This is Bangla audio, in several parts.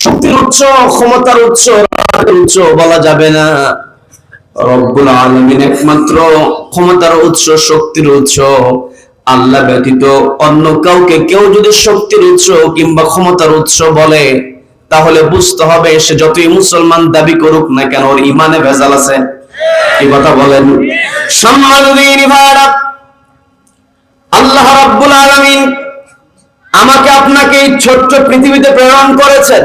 শক্তির উৎস, ক্ষমতার উৎস, উৎস বলা যাবে না। রব্বুল আলামিন একমাত্র ক্ষমতার উৎস, শক্তির উৎস। আল্লাহ ব্যতীত অন্য কাউকে কেউ যদি শক্তির উৎস কিংবা ক্ষমতার উৎস বলে, তাহলে বুঝতে হবে সে যতই মুসলমান দাবি করুক না কেন, ওর ইমানে ভেজাল আছে। কি কথা বলেন? সম্মানিত ভাইরা, আল্লাহ রাব্বুল আলামিন আমাকে আপনাকে এই ছোট্ট পৃথিবীতে প্রেরণ করেছেন।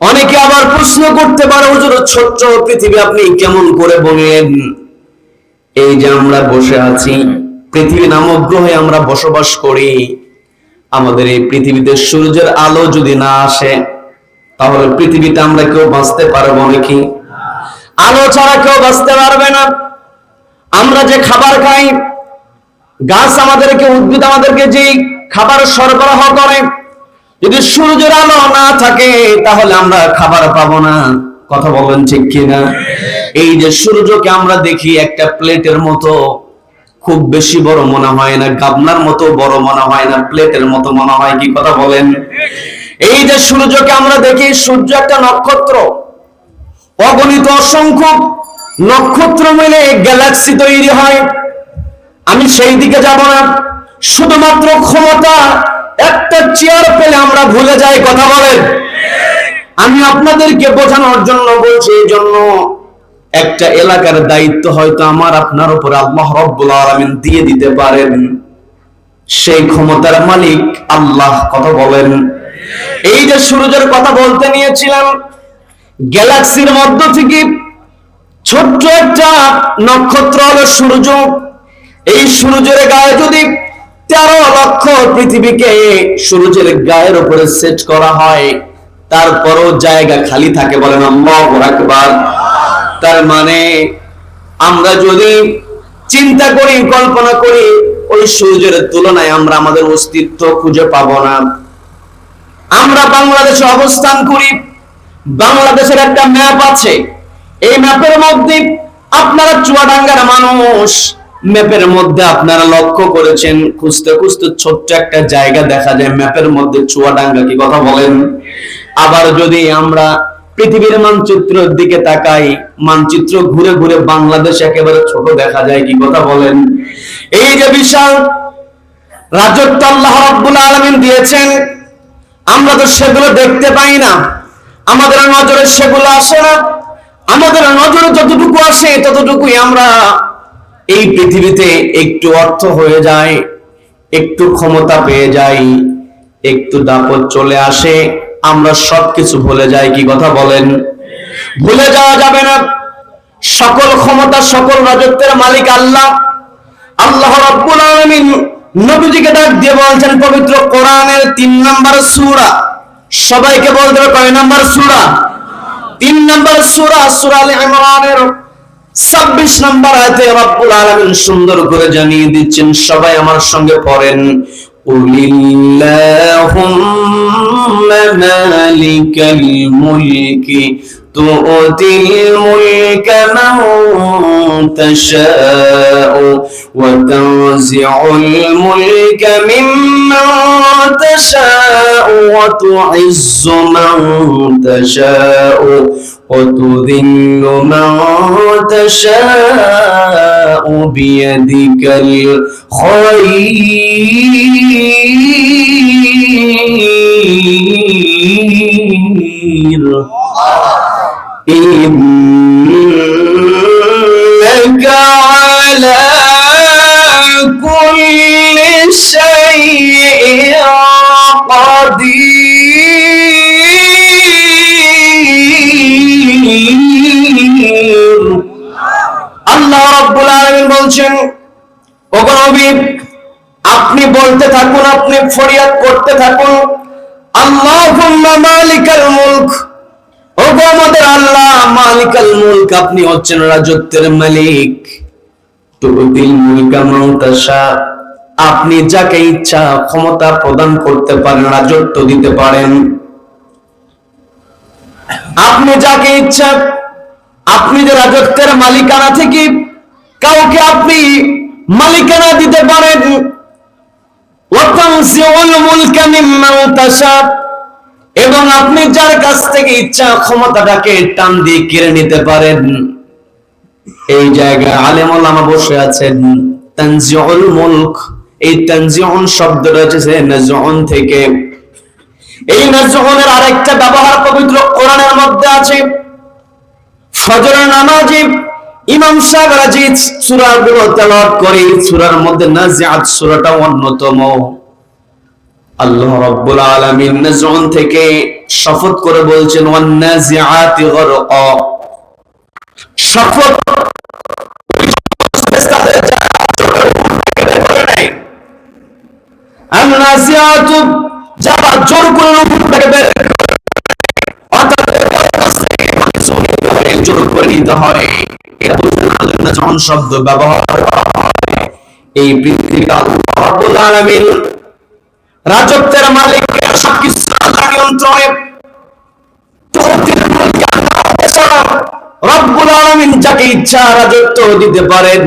অনেকে আবার প্রশ্ন করতে পারে, হুজুর ছোট্ট পৃথিবী আপনি কেমন করে বললেন? এই যে আমরা বসে আছি, পৃথিবী নামক গ্রহে আমরা বসবাস করি। আমাদের এই পৃথিবীতে সূর্যের আলো যদি না আসে, তাহলে পৃথিবীতে আমরা কেউ বাঁচতে পারবো নাকি? আলো ছাড়া কেউ বাঁচতে পারবে না। আমরা যে খাবার খাই, গাছ আমাদেরকে, উদ্ভিদ আমাদেরকে যে খাবার সরবরাহ করে, যদি সূর্যের আলো না থাকে তাহলে আমরা খাবার পাবো না। কথা বলেন ঠিক কিনা? এই যে সূর্যকে আমরা দেখি একটা প্লেটের মতো, খুব বেশি বড় মনে হয় না, গাবনার মতো বড় মনে হয় না, প্লেটের মতো মনে হয়। কি কথা বলেন? এই যে সূর্যকে আমরা দেখি, সূর্য একটা নক্ষত্র, অগণিত অসংখ্য নক্ষত্র মিলে গ্যালাক্সি তৈরি হয়। আমি সেই দিকে যাব না, শুধুমাত্র ক্ষমতা একটা চেয়ার পেলে আমরা ভুলে যাই। কথা বলেন? আমি আপনাদেরকে বোঝানোর জন্য বলছি। এই জন্য একটা এলাকার দায়িত্ব হয়তো আমার আপনার উপরে আল্লাহ রাব্বুল আলামিন দিয়ে দিতে পারেন। সেই ক্ষমতার মালিক আল্লাহ। কথা বলেন? এই যে সূর্যের কথা বলতে নিয়েছিলাম, গ্যালাক্সির মধ্য থেকে ছোট্ট একটা নক্ষত্র হলো সূর্য। এই সূর্যের গায়ে যদি 13 লক্ষ পৃথিবীকে সূর্যের গায়ের উপরে সেট করা হয়, তারপরও জায়গা খালি থাকে। বলেন আল্লাহু আকবার। তার মানে আমরা যদি চিন্তা করি, কল্পনা করি, ওই সূর্যের তুলনায় আমরা আমাদের অস্তিত্ব খুঁজে পাবো না। আমরা বাংলাদেশে অবস্থান করি। বাংলাদেশের একটা ম্যাপ আছে। এই ম্যাপের মধ্যে আপনারা চুয়াডাঙ্গার মানুষ, ম্যাপের মধ্যে আপনারা লক্ষ্য করেছেন, খুঁজতে খুঁজতে ছোট্ট একটা জায়গা দেখা যায় ম্যাপের মধ্যে, চুয়াডাঙ্গা। কি কথা বলেন? আবার যদি আমরা পৃথিবীর মানচিত্রের দিকে তাকাই, মানচিত্র ঘুরে ঘুরে বাংলাদেশ একেবারে ছোট দেখা যায়। কি কথা বলেন? এই যে বিশাল রাজত্ব আল্লাহ রাব্বুল আলামিন দিয়েছেন, আমরা তো সেগুলো দেখতে পাই না, আমাদের নজরে সেগুলো আসে না। আমাদের নজরে যতটুকু আসে ততটুকুই আমরা এই পৃথিবীতে একটু অর্থ হয়ে যায়, একটু ক্ষমতা পেয়ে যাই, একটু দাপট চলে আসে, আমরা সবকিছু ভুলে যাই। কি কথা বলেন? ভুলে যাওয়া যাবে না। সকল ক্ষমতা, সকল রাজত্বের মালিক আল্লাহ। আল্লাহ রাব্বুল আলামিন নবীজিকে ডাক দিয়ে বলছেন পবিত্র কোরআনের 3 নম্বর সূরা, সবাইকে বলতে হবে কয় নম্বর সূরা? 3 নম্বর সূরা, সূরা আলে ইমরানের 26 নম্বর আয়াতে রব্বুল আলামিন সুন্দর করে জানিয়ে দিচ্ছেন। সবাই আমার সঙ্গে পড়েন, কুলিল্লাহুম্মা মালিকাল মুলকি তু'তিল মুলকা মান তাশাউ ওয়া তানজিউল মুলকা মিম্মান তাশাউ ওয়া তু'ইজ্জু মান তাশাউ وتذل من تشاء بيدك الخير إنك على كل شيء قدير। আল্লাহ রাব্বুল আলামিন বলছেন, ওগো নবী আপনি বলতে থাকুন, আপনি ফরিয়াদ করতে থাকুন, আল্লাহুম্মা মালিকাল মুলক, ওগো আমাদের আল্লাহ মালিকাল মুলক, আপনি হচ্ছেন রাজত্বের মালিক। তু'তিল মুলকা মান তাশা, আপনি যাকে ইচ্ছা ক্ষমতা প্রদান করতে পারেন, রাজত্ব দিতে পারেন। আপনি যাকে ইচ্ছা, আপনি যে রাজত্বের মালিকানা থেকে কাউকে আপনি মালিকানা দিতে পারেন। ওয়া তানজিউল মুলকা মিম্মান তাশা, এবং আপনি যার কাছ থেকে ইচ্ছা ক্ষমতাটাকে টান দিয়ে কেড়ে নিতে পারেন। এই জায়গায় আলেম ওলামা বসে আছেন। তানজিউল মুলক, এই তানজিউন শব্দটা এসেছে নাজউন থেকে। এই নাজউনের আরেকটা ব্যবহার পবিত্র কোরআনের মধ্যে আছে। ফজরের নামাজে ইমাম সাহেবরা যে সূরাগুলো তেলাওয়াত করে, সূরার মধ্যে নাজিআত সূরাটা অন্যতম। আল্লাহ রাব্বুল আলামিন নাজউন থেকে শপথ করে বলছেন ওয়ান নাজিআতি গরকা। শপথ নাজিআতু যারা জোর করে উপরটাকে বের অর্থাৎ জোর করে নিতে হয়, এটা বলছেন আল্লাহ নাজউন শব্দ ব্যবহার করা হয়। এই পৃথিবীতে আল্লাহ রাব্বুল আলামিন রাজত্বের মালিক, সবকিছু আল্লাহর নিয়ন্ত্রণে। রব্বুল আলামিন যাকে ইচ্ছা রাজত্ব দিতে পারেন।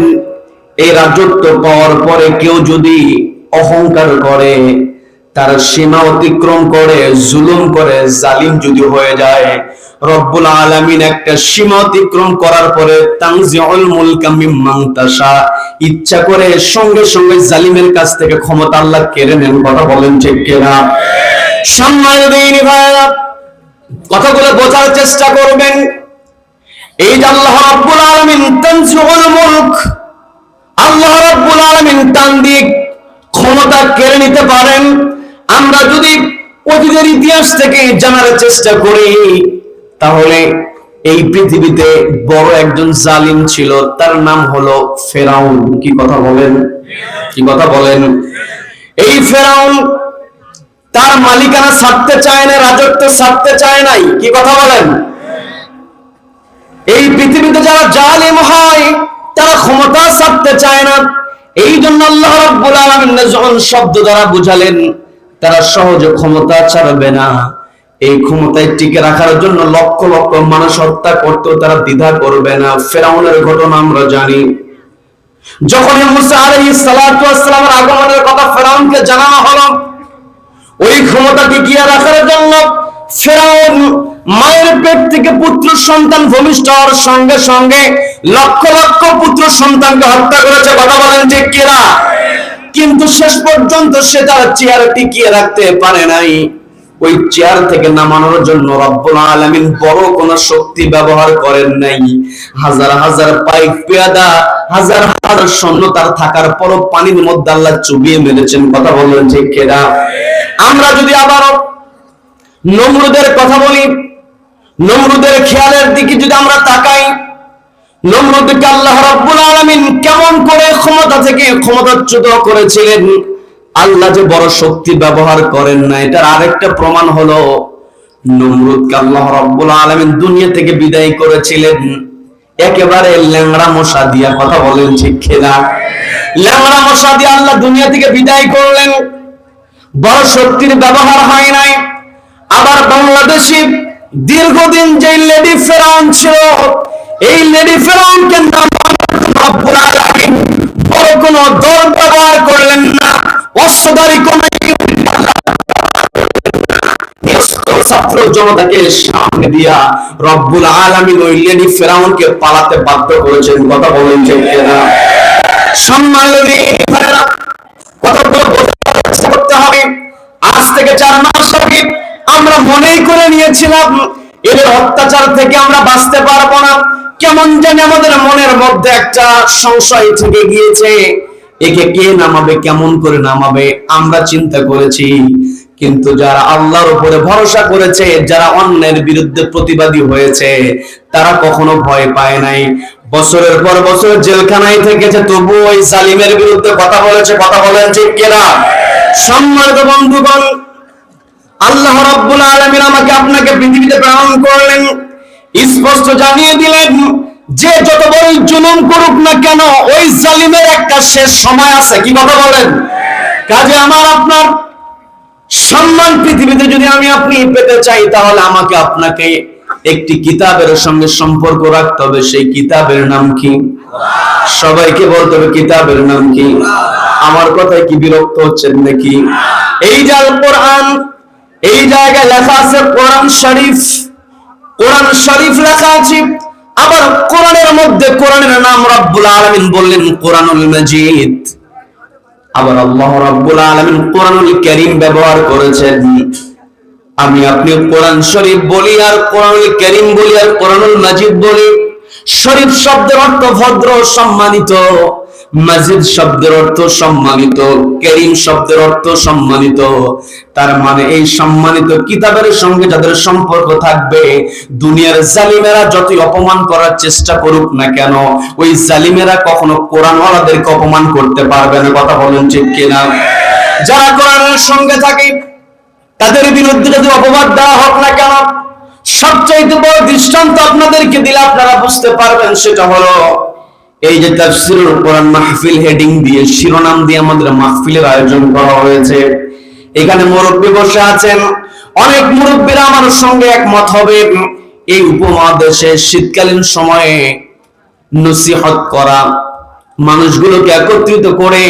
এই রাজত্ব পাওয়ার পরে কেউ যদি অহংকার করে, তার সীমা অতিক্রম করে, জুলুম করে, জালিম যদি হয়ে যায়, রব্বুল আলামিন একটা সীমা অতিক্রম করার পরে তানজিউল মুলকা মিম্মান তাশা, ইচ্ছা করে সঙ্গে সঙ্গে জালিমের কাছ থেকে ক্ষমতা আল্লাহ কেড়ে নেন। কথা বলেন ঠিক কিনা? সম্মানিত দিনী ভাইরা, কথাগুলো বোঝার চেষ্টা করবেন। এই যে আল্লাহ রাব্বুল আলামিন তানজিউল মুলক, আল্লাহ রাব্বুল আলামিন টান দিয়ে ক্ষমতা কেড়ে নিতে পারেন। আমরা যদি অতীতের ইতিহাস থেকে জানার চেষ্টা করি, তাহলে এই পৃথিবীতে বড় একজন জালিম ছিল, তার নাম হলো ফেরাউন। কি কথা বলেন? কি কথা বলেন? এই ফেরাউন তার মালিকানা ছাড়তে চায় না, রাজত্ব ছাড়তে চায় নাই। কি কথা বলেন? এই পৃথিবীতে যারা জালিম হয় তারা ক্ষমতা ছাড়তে চায় না। এই জন্য আল্লাহ রাব্বুল আলামিন নাজউন শব্দ দ্বারা বুঝালেন তারা সহজে ক্ষমতা ছাড়বে না। এই ক্ষমতায় টিকে রাখার জন্য লক্ষ লক্ষ মানুষ হত্যা করতেও তারা দ্বিধা করবে না। ফেরাউনের ঘটনা আমরা জানি। যখন মুসা আলাইহিস সালাতু ওয়াস সালামের আগমনের কথা ফেরাউনকে জানানো হলো, ওই ক্ষমতা টিকিয়ে রাখার জন্য ফেরাউন মায়ের পেট থেকে পুত্র সন্তান ভূমিষ্ঠ হওয়ার সঙ্গে সঙ্গে লক্ষ লক্ষ পুত্র সন্তানকে হত্যা করেছে। কথা বলেন ঠিক কিনা? কিন্তু শেষ পর্যন্ত সে তার চেয়ার টিকিয়ে রাখতে পারে নাই। ওই চেয়ার থেকে নামানোর জন্য রব্বুল আলামিন বড় কোন শক্তি ব্যবহার করেন নাই। হাজার হাজার পাইক পেয়াদা, হাজার হাজার সৈন্য তার থাকার পরও পানির মধ্যে আল্লাহ চুবিয়ে মেরেছেন। কথা বলেন ঠিক কিনা? আমরা যদি আবার নমরুদের কথা বলি, নমরুদের খেয়ালের দিকে যদি আমরা তাকাই, নমরুদকে আল্লাহ রাব্বুল আলামিন কেমন করে ক্ষমতা থেকে ক্ষমতাচ্যুত করেছিলেন। আল্লাহ যে বড় শক্তি ব্যবহার করেন না, এটার আরেকটা প্রমাণ হলো নমরুদকে আল্লাহ রাব্বুল আলামিন দুনিয়া থেকে বিদায় করেছিলেন একেবারে ল্যাংড়া মশা দিয়া। কথা বলেন ঠিক কিনা? ল্যাংড়া মশা দিয়ে আল্লাহ দুনিয়া থেকে বিদায় করলেন। বড় শক্তির ব্যবহার হয় নাই। আবার বাংলাদেশে দীর্ঘদিন যে লেডি ফেরাউন ছিল, এই লেডি ফেরাউনকে রব্বুল আলামিন বড় কোনো দল ব্যবহার করলেন না, অস্ত্রধারী কোন ছাত্র জনতাকে সামনে দিয়া রব্বুল আলামিন ওই লেডি ফেরাউনকে পালাতে বাধ্য করেছেন। কথা বলেন ঠিক কিনা? সম্মানিত ভাইরা, কথাগুলো বোঝার চেষ্টা করতে হবে। আজ থেকে 4 মাস আগে আমরা মনেই করে নিয়েছিলাম এদের অত্যাচার থেকে আমরা বাঁচতে পারবো না। কেমন জানি আমাদের মনের মধ্যে একটা সংশয় থেকে গিয়েছে, একে কে নামাবে, কেমন করে নামাবে, আমরা চিন্তা করেছি। কিন্তু যারা আল্লাহর উপরে ভরসা করেছে, যারা অন্যের বিরুদ্ধে প্রতিবাদী হয়েছে, তারা কখনো ভয় পায় নাই। বছরের পর বছর জেলখানায় থেকেছে, তবু ওই জালিমের বিরুদ্ধে কথা বলেছে। কথা বলেন ঠিক কিনা? সম্মানিত বন্ধুগণ, আল্লাহ রাব্বুল আলামিন আমাকে আপনাকে পৃথিবীতে প্রেরণ করলেন, স্পষ্ট জানিয়ে দিলেন যে যত বড় জুলুম করুক না কেন, ওই জালিমের একটা শেষ সময় আছে। কি কথা বলেন? কাজে আমার আপনার সম্মান পৃথিবীতে যদি আমি আপনি পেতে চাই, তাহলে আমাকে আপনাকে একটি কিতাবের সঙ্গে সম্পর্ক রাখতে হবে। সেই কিতাবের নাম কি? সবাইকে বলতে হবে কিতাবের নাম কি? আমার কথায় কি বিরক্ত হচ্ছেন নাকি? এই যে আল কোরআন, এই জায়গায় লেখা আছে কোরআন শরীফ, কোরআন শরীফ লেখা আছে। আবার কোরআনের মধ্যে কোরআনের নাম রব্বুল আলামিন বললেন কোরআনুল মাজিদ। আবার আল্লাহ রাব্বুল আলামিন কোরআনুল কারীম ব্যবহার করেছেন। আমি আপনি কোরআন শরীফ বলি আর কোরআনুল কারীম বলি আর কোরআনুল মাজিদ বলি। শরীফ শব্দের অর্থ ভদ্র সম্মানিত, মাজিদ শব্দের অর্থ সম্মানিত, কারীম শব্দের অর্থ সম্মানিত। তার মানে এই সম্মানিত কিতাবের সঙ্গে যাদের সম্পর্ক থাকবে, দুনিয়ার জালিমেরা যতই অপমান করার চেষ্টা করুক না কেন, ওই জালিমেরা কখনো কোরআনওয়ালাদেরকে অপমান করতে পারবে না। কথা বলেন ঠিক কিনা? যারা কোরআনের সঙ্গে থাকে তাদের বিরুদ্ধে যদি অপবাদ দেওয়া হোক না কেন, সবচাইতে বড় দৃষ্টান্ত আপনাদেরকে দিলে আপনারা বুঝতে পারবেন। সেটা হলো এই যে তাফসীরুল কোরআন মাহফিল হেডিং দিয়ে, শিরোনাম দিয়ে আমাদের মাহফিলের আয়োজন করা হয়েছে। এখানে মুরব্বী বসে আছেন, অনেক মুরব্বীরা আমার সঙ্গে একমত হবে। এই উপমহাদেশে শীতকালীন সময়ে নসিহত করা, মানুষগুলোকে একত্রিত করে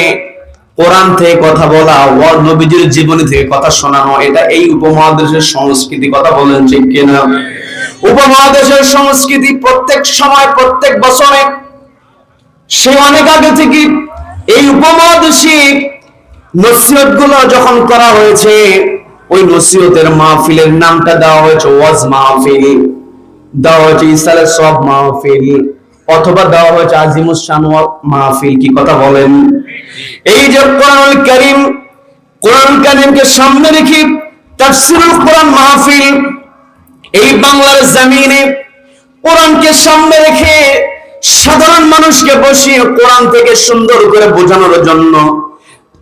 কোরআন থেকে কথা বলা, নবীজির জীবনী থেকে কথা শোনানো, এটা এই উপমহাদেশের সংস্কৃতি। কথা বলেন ঠিক কিনা? উপমহাদেশের সংস্কৃতি প্রত্যেক সময়, প্রত্যেক বছরে, সে অনেক আগে থেকে এই উপমহাদেশে নসিহত গুলো যখন করা হয়েছে, ওই নসিহতের মাহফিলের নামটা দেওয়া হয়েছে ওয়াজ মাহফিল, দেওয়া হয়েছে ইসালে সব মাহফিল, অথবা দেওয়া হয়েছে আজিমুস শান মাহফিল। কি কথা বলেন? এই যে কোরআনুল কারীম, কোরআন কারীমকে সামনে রেখে তাফসীরুল কোরআন মাহফিল, এই বাংলার জমিনে কোরআনকে সামনে রেখে সাধারণ মানুষকে বসিয়ে কোরআন থেকে সুন্দর করে বোঝানোর জন্য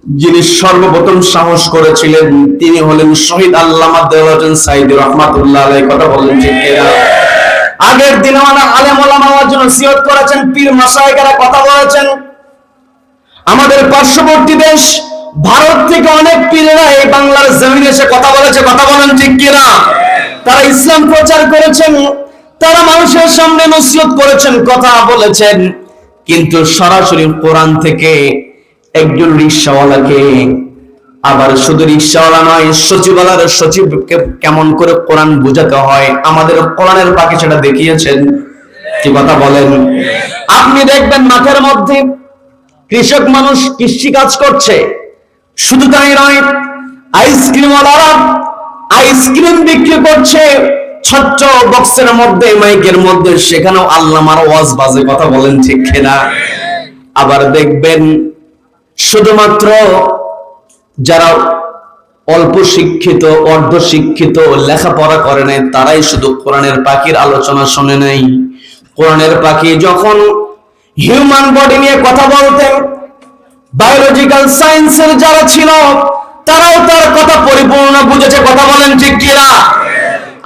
যিনি সর্বপ্রথম সাহস করেছিলেন, তিনি হলেন শহীদ আল্লামা দেওয়ার হোসেন সাঈদী রাহমাতুল্লাহ আলাইহি। কথা বলেন ঠিক কিনা? আগের দিনে আলেম ওলামার জন্য নসিহত করেছেন, পীর মাশায়েখরা কথা বলেছেন। আমাদের পার্শ্ববর্তী দেশ ভারত থেকে অনেক পীরেরা এই বাংলার জমিনে এসে কথা বলেছে। কথা বলেন ঠিক কিনা? তারা ইসলাম প্রচার করেছেন, তারা মানুষের সামনে নসিহত করেছেন, কথা বলেছেন। কিন্তু সরাসরি কোরআন থেকে একজন রিকশাওয়ালাকে, আবার শুধু রিকশাওয়ালা নয়, সচিবালয়ের সচিবকে কেমন করে কোরআন বোঝাতে হয়, আমাদের কোরআনের পাখি সেটা দেখিয়েছেন। কি কথা বলেন? আপনি দেখবেন মাঠের মধ্যে কৃষক মানুষ কৃষি কাজ করছে, শুধু তাই নয়, আইসক্রিমওয়ালারা আইসক্রিম বিক্রি করছে ছোট্ট বক্সের মধ্যে, মাইকের মধ্যে, সেখানেও আল্লামার ওয়াজ বাজে। কথা বলেন ঠিক কিনা? আবার দেখবেন শুধুমাত্র যারা অল্প শিক্ষিত, অর্ধ শিক্ষিত, লেখাপড়া করে নাই, তারাই শুধু কোরআনের পাখির আলোচনা শুনে নাই। কোরআনের পাখি যখন হিউম্যান বডি নিয়ে কথা বলতেন, বায়োলজিক্যাল সায়েন্সের যারা ছিল তারাও তার কথা পরিপূর্ণ বুঝেছে। কথা বলেন ঠিক কিনা?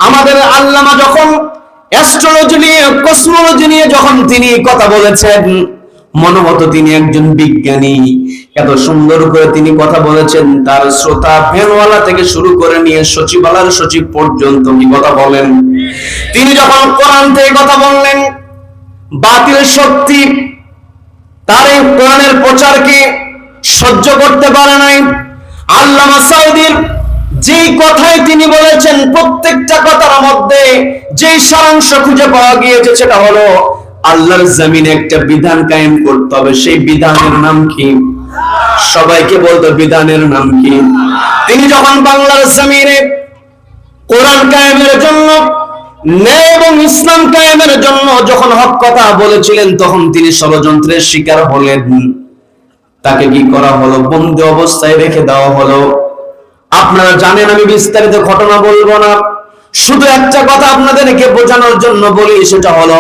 আমাদের আল্লামা যখন অ্যাস্ট্রোলজি নিয়ে, কসমোলজি নিয়ে যখন তিনি কথা বলেছেন, মনে হতো তিনি একজন বিজ্ঞানী। এত সুন্দর করে তিনি কথা বলেছেন, তার শ্রোতা ভ্যানওয়ালা থেকে শুরু করে নিয়ে সচিবালয়ের সচিব পর্যন্ত কি কথা বলেন। তিনি যখন কোরআন থেকে কথা বললেন, বাতিল শক্তি তার এই কোরআনের প্রচারকে সহ্য করতে পারে নাই। আল্লামা সাঈদীর যেই কথাই তিনি বলেছেন, প্রত্যেকটা কথার মধ্যে যেই সারাংশ খুঁজে পাওয়া গিয়েছে, সেটা হলো আল্লাহর জমিনে একটা বিধান কায়েম করতে হবে। সেই বিধানের নাম কি? সবাইকে বলতো, বিধানের নাম কি? তিনি যখন বাংলার জমিনে কোরআন কায়েমের জন্য, ন্যায় এবং ইসলাম কায়েমের জন্য যখন হক কথা বলেছিলেন, তখন তিনি ষড়যন্ত্রের শিকার হলেন। তাকে কি করা হলো? বন্দি অবস্থায় রেখে দেওয়া হলো। আপনারা জানেন, আমি বিস্তারিত ঘটনা বলবো না, শুধু একটা কথা আপনাদেরকে বোঝানোর জন্য বলি, সেটা হলো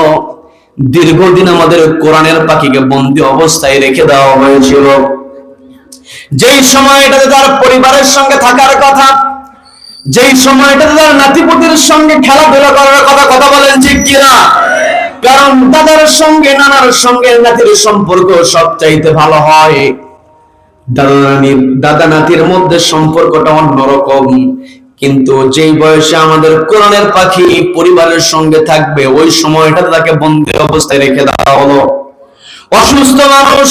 দীর্ঘদিন আমাদের কোরআনের পাখিকে বন্দি অবস্থায় রেখে দেওয়া হয়েছিল। যেই সময়টাতে তার পরিবারের সঙ্গে থাকার কথা, যেই সময়টাতে তার নাতিপুতির সঙ্গে খেলাধুলা করার কথা। কথা বলেন ঠিক কিনা? কারণ দাদার সঙ্গে, নানার সঙ্গে নাতির সম্পর্ক সবচাইতে ভালো হয়। দাদা নাতির মধ্যে সম্পর্কটা অন্যরকম। কিন্তু যেই বয়সে আমাদের কোরআনের পাখি পরিবারের সঙ্গে থাকবে, ওই সময়টা তাকে বন্দি অবস্থায় রেখে দেওয়া হলো। অসুস্থ মানুষ,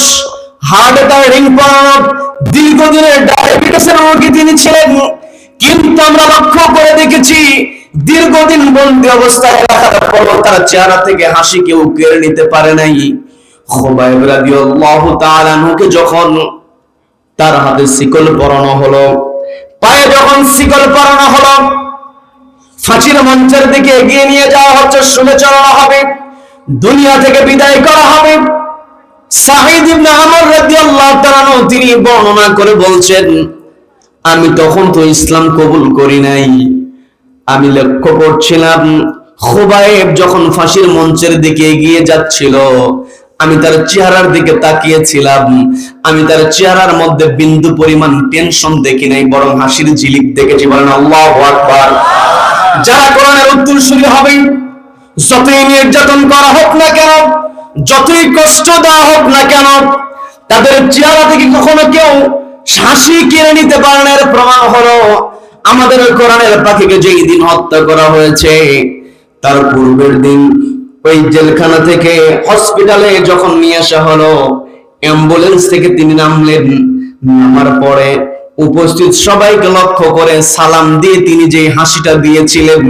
হার্ট অ্যাটাক, রিং পড়ানো, দীর্ঘদিনের ডায়াবেটিসের রোগী তিনি ছিলেন, কিন্তু আমরা লক্ষ্য করে দেখেছি দীর্ঘদিন বন্দী অবস্থায় রাখার পর তার চেহারা থেকে হাসি কেউ কেড়ে নিতে পারে নাই। খুবাইব রাদিয়াল্লাহু তাআলা আনহুকে যখন তার হাতে শিকল পরানো হলো, পায়ে যখন শিকল পরানো হলো, ফাঁসির মঞ্চের দিকে এগিয়ে নিয়ে যাওয়া হচ্ছে, শুনে চলানো হবে, দুনিয়া থেকে বিদায় করা হবে। সাঈদ ইবনে আমর রাদিয়াল্লাহু তাআলা আনহু তিনি বর্ণনা করে বলছেন, আমি তখন তো ইসলাম কবুল করি নাই। আমি লক্ষ্য করছিলাম খুবাইব যখন ফাঁসির মঞ্চের দিকে এগিয়ে যাচ্ছিল, আমি তার চেহারার দিকে তাকিয়েছিলাম। আমি তার চেহারার মধ্যে বিন্দু পরিমাণ টেনশন দেখি নাই, বরং হাসির ঝিলিক দেখেছি। বলেন আল্লাহু আকবার। যারা কোরআনের উত্তরসূরি হবে, যতই নির্যাতন করা হোক না কেন, যতই কষ্ট দেওয়া হোক না কেন, তাদের চেহারা থেকে কখনো কেউ হাসি কেড়ে নিতে পারে না। এর প্রমাণ হলো আমাদের কোরআনের পাখিকে যেই দিন হত্যা করা হয়েছে, তার পূর্বের দিন ওই জেলখানা থেকে হসপিটালে যখন নিয়ে আসা হলো, অ্যাম্বুলেন্স থেকে তিনি নামলেন। নামার পরে উপস্থিত সবাইকে লক্ষ্য করে সালাম দিয়ে তিনি যে হাসিটা দিয়েছিলেন,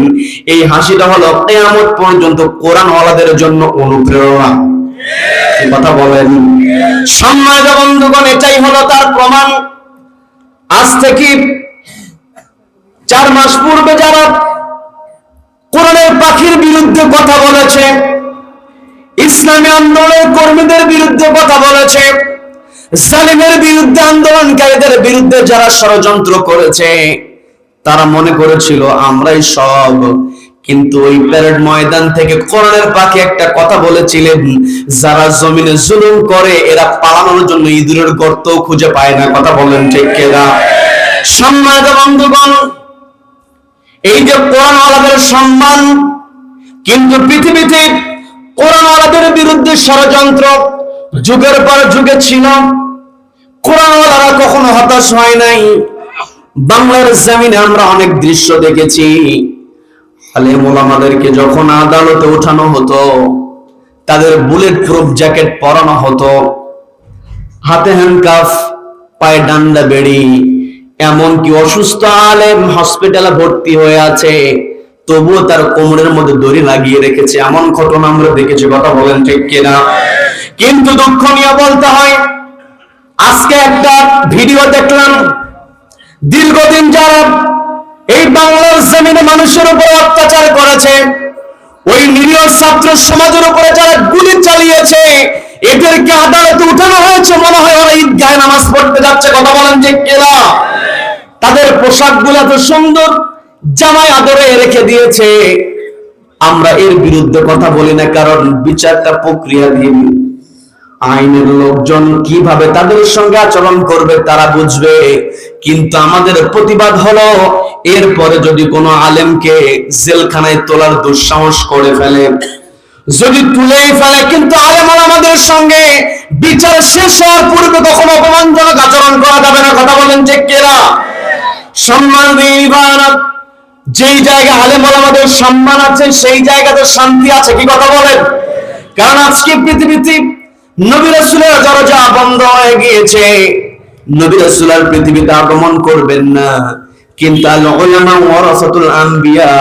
এই হাসিটা হলো কিয়ামত পর্যন্ত কোরআন ওয়ালাদের জন্য অনুপ্রেরণা। কথা বলেন। সম্মানিত বন্ধুগণ, এটাই হলো তার প্রমাণ। আজ থেকে 4 মাস পূর্বে যারা কোরআনের পাখির বিরুদ্ধে কথা বলেছে, ইসলামী আন্দোলনের কর্মীদের বিরুদ্ধে কথা বলেছে, জালিমের বিরুদ্ধে, আন্দোলনকারীদের বিরুদ্ধে যারা ষড়যন্ত্র করেছে, তারা মনে করেছিল আমরাই সব। কিন্তু ওই প্যারেড ময়দান থেকে কোরআনের পাখি একটা কথা বলেছিলেন, যারা জমিনে জুলুম করে এরা পালানোর জন্য ইঁদুরের গর্তও খুঁজে পায় না। কথা বলেন ঠিক কিনা? সম্মানিত বন্ধুগণ, এই যে কোরআনওয়ালাদের সম্মান, কিন্তু পৃথিবীতে কোরআনওয়ালাদের বিরুদ্ধে ষড়যন্ত্র যুগের পর যুগে ছিল। কোরআনওয়ালারা কখনো হতাশ হয় নাই। বাংলার জমিনে আমরা অনেক দৃশ্য দেখেছি। আলেম ওলামাদেরকে যখন আদালতে ওঠানো হতো, তাদের বুলেট প্রুফ জ্যাকেট পরানো হতো, হাতে হ্যান্ডকাফ, পায়ে ডান্ডা বেড়ি, এমনকি অসুস্থ আলেম হসপিটালে ভর্তি হয়ে আছে, তবুও তার কোমরের মধ্যে দড়ি লাগিয়ে রেখেছে। এমন ঘটনা আমরা দেখেছি। কথা বলেন ঠিক কিনা? কিন্তু দুঃখ নিয়ে বলতে হয়, আজকে একটা ভিডিও দেখলাম, দীর্ঘদিন যারা এই বাংলার জমিনে মানুষের উপর অত্যাচার করেছে, ওই নিরীহ ছাত্র সমাজের উপরে যারা গুলি চালিয়েছে, এদেরকে আদালতে উঠানো হয়েছে। মনে হয় ওরা ঈদগাহে নামাজ পড়তে যাচ্ছে। কথা বলেন যে কেনা, তাদের পোশাকগুলো এত সুন্দর, জামায় আদরে রেখে দিয়েছে। আমরা এর বিরুদ্ধে কথা বলি না, কারণ বিচারটা প্রক্রিয়া দিয়ে আইনের লোকজন কিভাবে তাদের সঙ্গে আচরণ করবে তারা বুঝবে। কিন্তু আমাদের প্রতিবাদ হলো, এরপরে যদি কোনো আলেমকে জেলখানায় তোলার দুঃসাহস করে ফেলে, যদি তুলেই ফেলে, কিন্তু আলেম আমাদের সঙ্গে বিচার শেষ হওয়ার পূর্বে কখনো অপমানজনক আচরণ করা যাবে না। কথা বলেন যে কেরা? সম্মান দিবান, যেই জায়গায় আলেম আমাদের সম্মান আছে, সেই জায়গাতে শান্তি আছে। কি কথা বলেন? কারণ আজকে পৃথিবীতে নবী রাসূলের দরজা বন্ধ হয়ে গিয়েছে। নবী রাসূল পৃথিবীতে আগমন করবেন না, কিন্তু আল উলামা ওয়ারাসাতুল আম্বিয়া,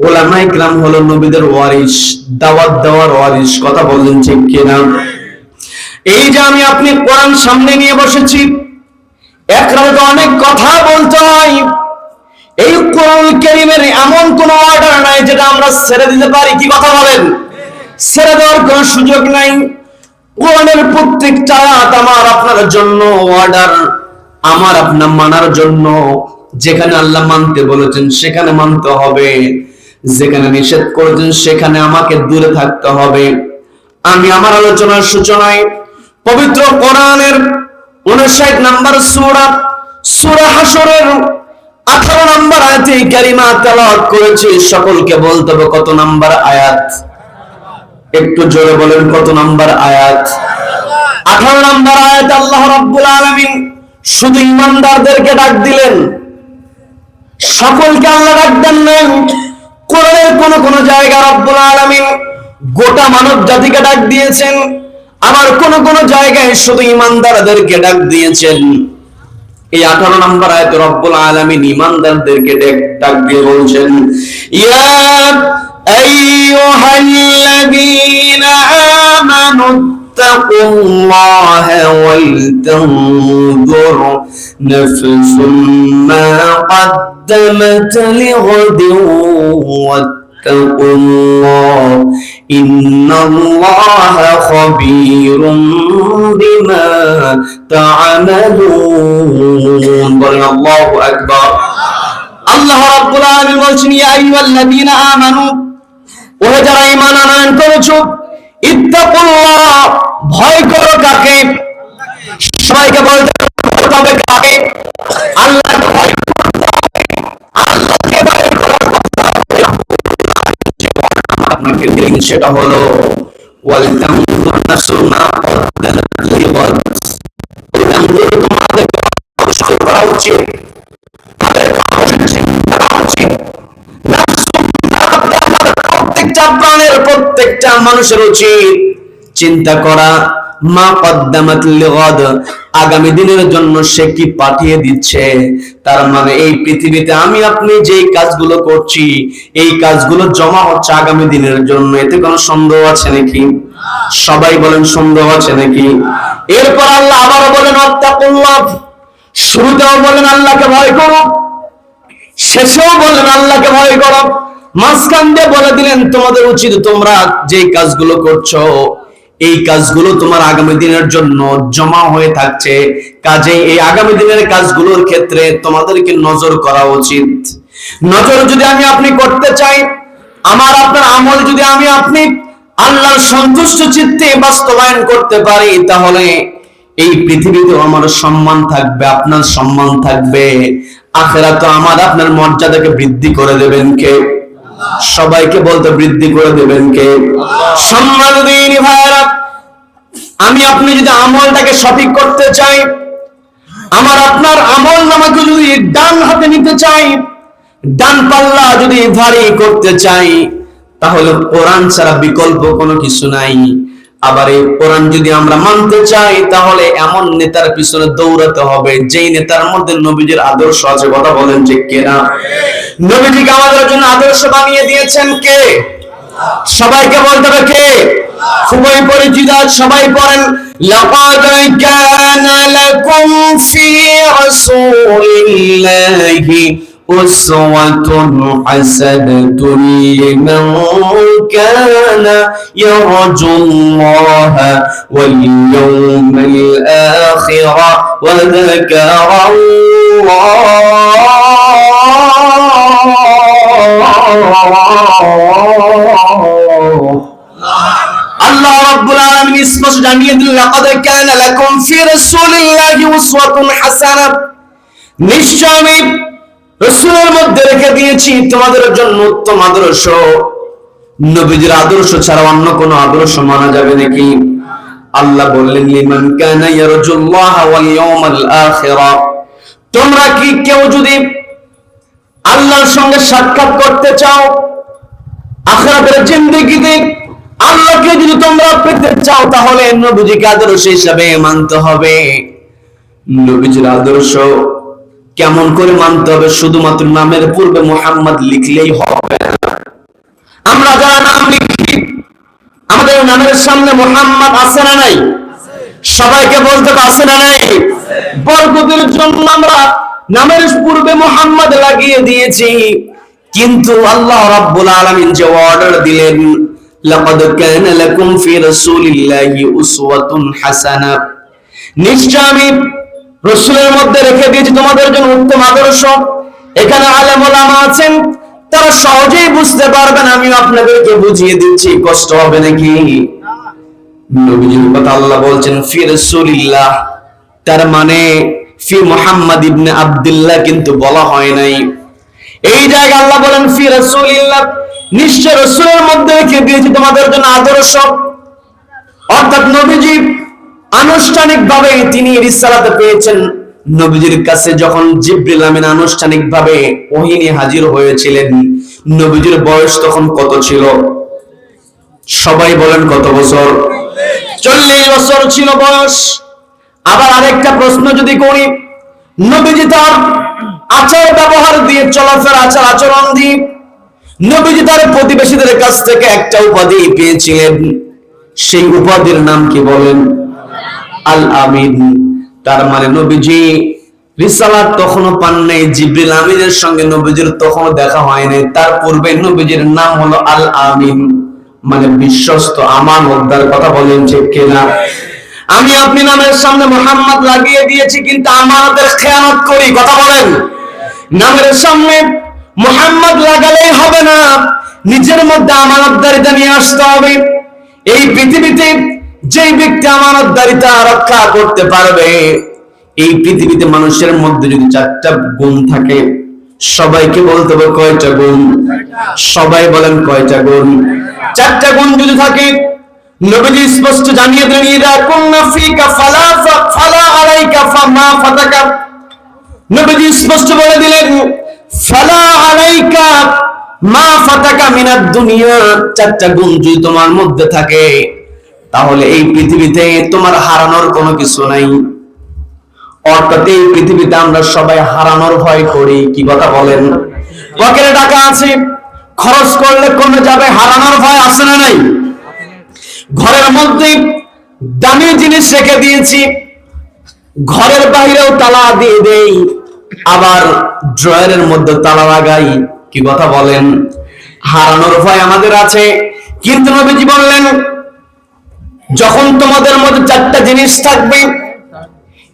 উলামায়ে কিরাম হলো নবীদের ওয়ারিস, দাওয়াত দেওয়ার ওয়ারিস। কথা বলেন ঠিক কিনা? এই যে আমি আপনি কোরআন সামনে নিয়ে বসেছি, একরাতে অনেক কথা বলতে হয়। এই কোরআন কারীমের এমন কোন অর্ডার নাই যেটা আমরা ছেড়ে দিতে পারি। কি কথা বলেন? ছেড়ে দেওয়ার কোনো সুযোগ নাই। কোরআনের প্রত্যেকটা আয়াত আমার আপনার জন্য অর্ডার, আমার আপনার মানার জন্য। যেখানে আল্লাহ মানতে বলেছেন সেখানে মানতে হবে, যেখানে নিষেধ করেছেন সেখানে আমাকে দূরে থাকতে হবে। আমি আমার আলোচনার সূচনায় পবিত্র কোরআনের 59 নম্বর সূরা, সূরা হাশরের 18 নম্বর আয়াতে কারিমা তেলাওয়াত করেছি। সকলকে বলতে হবে কত নম্বর আয়াত? একটু জোরে বলেন, কত নম্বর আয়াত? 18 নম্বর আয়াত। আল্লাহ রাব্বুল আলামিন শুধু ঈমানদারদেরকে ডাক দিলেন, সকলকে আল্লাহ ডাক দেন নাই। কোরআনের কোন কোন জায়গায় রাব্বুল আলামিন গোটা মানব জাতিকে ডাক দিয়েছেন, আবার কোন কোন জায়গায় শুধু ঈমানদারদেরকে ডাক দিয়েছেন। এই 18 নম্বর আয়াতে রব্বুল আলামিন ঈমানদারদেরকে ডাক দিয়ে বলছেন, ইয়া আইয়ুহাল্লাযীনা আমানু ইত্তাকুল্লাহা ওয়াল তানজুর নাফসুম মা قدمت لغد واتقوا الله إن الله خبير بما تعملون بارك الله أكبر আল্লাহ রাব্বুল আলামিন বলছেন, ইয়া আইয়ুহাল্লাযীনা আমানু, ও যারা ঈমান আনয়ন করেছো, ইত্তাকুল্লাহ, ভয় করো কাকে? সবাইকে বলতে হবে কাকে? আল্লাহকে ভয় করো। আল্লাহকে ভয় করো, আপনাকে দিন সেটা হলো ওয়াল তানজুর নাফসুম মা কদ্দামাত লিগাদ। তোমাদের অবশ্যই করা উচিত, প্রত্যেকটা প্রাণের, প্রত্যেকটা মানুষের উচিত চিন্তা করা মা কদ্দামাত লিগাদ, আগামী দিনের জন্য সে কি পাঠিয়ে দিচ্ছে। তার মানে এই পৃথিবীতে আমি আপনি যে কাজগুলো করছি, এই কাজগুলো জমা হচ্ছে আগামী দিনের জন্য। এতে কোনো সন্দেহ আছে নাকি? সবাই বলেন সন্দেহ আছে নাকি? এরপর আল্লাহ আবারও বলেন আত্তাকুল্লাহ, শুরুতেও বলেন আল্লাহকে ভয় করো, শেষেও বলেন আল্লাহকে ভয় করো, মাঝখান দিয়ে বলে দিলেন তোমাদের উচিত তোমরা যে কাজগুলো করছো এই কাজগুলো তোমার আগামী দিনের জন্য জমা হয়ে থাকছে। কাজে এই আগামী দিনের কাজগুলোর ক্ষেত্রে তোমাদেরকে নজর করা উচিত। নজর যদি আমি আপনি করতে চাই, আমার আপনার আমল যদি আমি আপনি আল্লাহর সন্তুষ্ট চিত্তে বাস্তবায়ন করতে পারি, তাহলে এই পৃথিবীতে আমার সম্মান থাকবে, আপনার সম্মান থাকবে, আখিরাতে আমার আপনার মর্যাদাকে বৃদ্ধি করে দেবেন কে? সবাইকে বলতে বৃদ্ধি করে দেবেন কে? সম্মানদিনী ভাইরা, আমি আপনি যদি আমলটাকে সঠিক করতে চাই, আমার আপনার আমল নামাকে যদি ডান হাতে নিতে চাই, ডান পাল্লা যদি ভারী করতে চাই, তাহলে কোরআন ছাড়া বিকল্প কোনো কিছু নাই। আবার এই কোরআন যদি আমরা মানতে চাই, তাহলে এমন নেতার পিছনে দৌড়াতে হবে যেই নেতার মধ্যে নবীজির আদর্শ আছে। কথা বলেন যে কেনা? নবীজিকে আমাদের জন্য আদর্শ বানিয়ে দিয়েছেন কে? সবাইকে বলতে হবে কে? খুবই পরিচিত, সবাই পড়েন, লাকাদ কানা লাকুম ফি রাসূলিল্লাহি উসওয়াতুন হাসানাতুন লিমান কানা ইয়ারজুল্লাহা ওয়াল ইয়াওমাল আখিরা ওয়া যাকারাল্লাহ। আল্লাহ রাব্বুল আলামিন স্পষ্ট জানিয়ে দিলেন, লাকাদ কানা লাকুম ফি রাসূলিল্লাহি উসওয়াতুন হাসানাহ, নিশ্চয় আমি রাসূলের মধ্যে রেখে দিয়েছি তোমাদের জন্য উত্তম আদর্শ। নবীজির আদর্শ ছাড়া অন্য কোনো আদর্শ মানা যাবে নাকি? আল্লাহ বললেন, লিমান কানা ইয়ারজুল্লাহ ওয়াল ইয়াউমাল আখিরা, তোমরা কি কেউ যদি আল্লাহর সঙ্গে সাক্ষাৎ করতে চাও, আখিরাতের জিন্দেগিতে আল্লাহকে যদি তোমরা পেতে চাও, তাহলে নবীজিকে আদর্শ হিসাবে মানতে হবে। নবীজির আদর্শ কেমন করে মানতে হবে? শুধুমাত্র নামের পূর্বে মুহাম্মদ লিখলেই হবে না। আমরা যারা নাম লিখি, আমাদের নামের সামনে মুহাম্মদ আছে না নাই? সবাইকে বলতে আছে না নাই? বরকতের জন্য আমরা নামের পূর্বে মুহাম্মদ লাগিয়ে দিয়েছি, কিন্তু আল্লাহ রাব্বুল আলামিন যে অর্ডার দিলেন, লাকাদ কানা লাকুম ফি রাসূলিল্লাহি উসওয়াতুন হাসানাহ, নিশ্চয় আমি রাসূলের মধ্যে রেখে দিয়েছি তোমাদের জন্য উত্তম আদর্শ। এখানে আলেম ওলামা আছেন, তারা সহজেই বুঝতে পারবেন, আমি আপনাদেরকে বুঝিয়ে দিচ্ছি, কষ্ট হবে নাকি? নবীজির কথা আল্লাহ বলছেন ফি রাসূলিল্লাহ, তার মানে ফি মুহাম্মদ ইবনে আব্দুল্লাহ কিন্তু বলা হয় নাই। এই জায়গায় আল্লাহ বলেন ফি রাসূলিল্লাহ, নিশ্চয় রাসূলের মধ্যে রেখে দিয়েছি তোমাদের জন্য আদর্শ। অর্থাৎ নবীজি আনুষ্ঠানিকভাবে তিনি রিসালাত পেয়েছেন। নবীজির কাছে যখন জিবরিল আমিন আনুষ্ঠানিকভাবে ওহী নিয়ে হাজির হয়েছিলেন, নবীজির বয়স তখন কত ছিল? সবাই বলেন কত বছর? 40 বছর ছিল বয়স। আবার আরেকটা প্রশ্ন যদি করি, নবীজি তার আচার ব্যবহার দিয়ে, চলাফেরা আচার আচরণ দিয়ে নবীজি তার প্রতিবেশীদের কাছ থেকে একটা উপাধি পেয়েছিলেন। সেই উপাধির নাম কি বলেন? আল আমিন। তার মানে নবীজি রিসালাত তখনও পান নাই, জিবরিল আমিনের সঙ্গে নবীজির তখনও দেখা হয় নাই। তার পূর্বে নবীজির নাম হলো আল আমিন, মানে বিশ্বস্ত, আমানতদার। কথা বলেন ঠিক কিনা? আমি আপনি নামের সামনে মুহাম্মদ লাগিয়ে দিয়েছি, কিন্তু আমানতের খেয়ানত করি। কথা বলেন। নামের সামনে মুহাম্মদ লাগালেই হবে না, নিজের মধ্যে আমানতদারিতা নিয়ে আসতে হবে। এই পৃথিবীতে যে ব্যক্তি আমানতদারিতা রক্ষা করতে পারবে, এই পৃথিবীতে মানুষের মধ্যে যদি 4টা গুণ থাকে, সবাইকে বলতে হবে কয়টা গুণ? সবাই বলেন কয়টা গুণ? 4টা গুণ যদি থাকে, নবীজি স্পষ্ট জানিয়ে দিলেন, ইদা কুননা ফিকা ফালা আলাইকা ফামা ফাতাকা। নবীজি স্পষ্ট বলে দিলেন, ফালা আলাইকা মা ফাতাকা মিনাদ দুনিয়া। 4টা গুণ যদি তোমার মধ্যে থাকে, তাহলে এই পৃথিবীতে তোমার হারানোর কোনো কিছু নাই। অর্থাৎ এই পৃথিবীতে আমরা সবাই হারানোর ভয় করি। কি কথা বলেন? পকেটে টাকা আছে, খরচ করলে কমে যাবে, হারানোর ভয় আছে না নাই? ঘরের মধ্যে দামি জিনিস রেখে দিয়েছি, ঘরের বাইরেও তালা দিয়ে দেই, আবার ড্রয়ারের মধ্যে তালা লাগাই। কি কথা বলেন? হারানোর ভয় আমাদের আছে। কিন্তু নবীজি বললেন, যখন তোমাদের মধ্যে 4টা জিনিস থাকবে,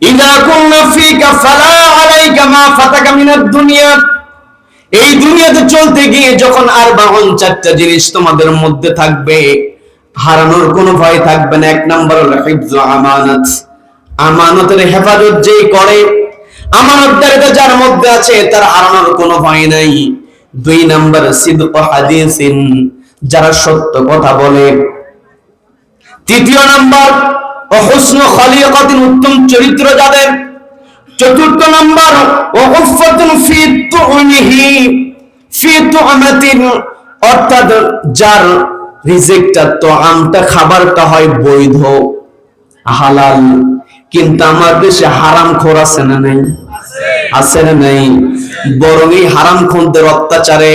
ইদা কুননা ফিকা ফালা আলাইকা মা ফাতাকা মিনাদ দুনিয়া, এই দুনিয়াতে চলতে গিয়ে যখন আর বাহন 4টা জিনিস তোমাদের মধ্যে থাকবে, হারানোর কোনো ভয় থাকবে না। 1 নাম্বার হলো হিফজু আমানাত, আমানতের হেফাজত যেই করে, আমানতদারিতা যার মধ্যে আছে, তার হারানোর কোনো ভয় নাই। 2 নাম্বার সিদকু হাদিসিন, যারা সত্য কথা বলে। 3 নাম্বার হুসনু খলিকাতিন, উত্তম চরিত্র যাদের। 4 নাম্বার ওয়াকফাতুন ফি তুমিহি ফি তুমাতিন, অর্থাৎ যার রিজিকটা, তোআমটা, খাবারটা হয় বৈধ, হালাল। কিন্তু আমার দেশে হারামখোর আছে না নাই? আছে না নাই? বরং এই হারামখোরদের অত্যাচারে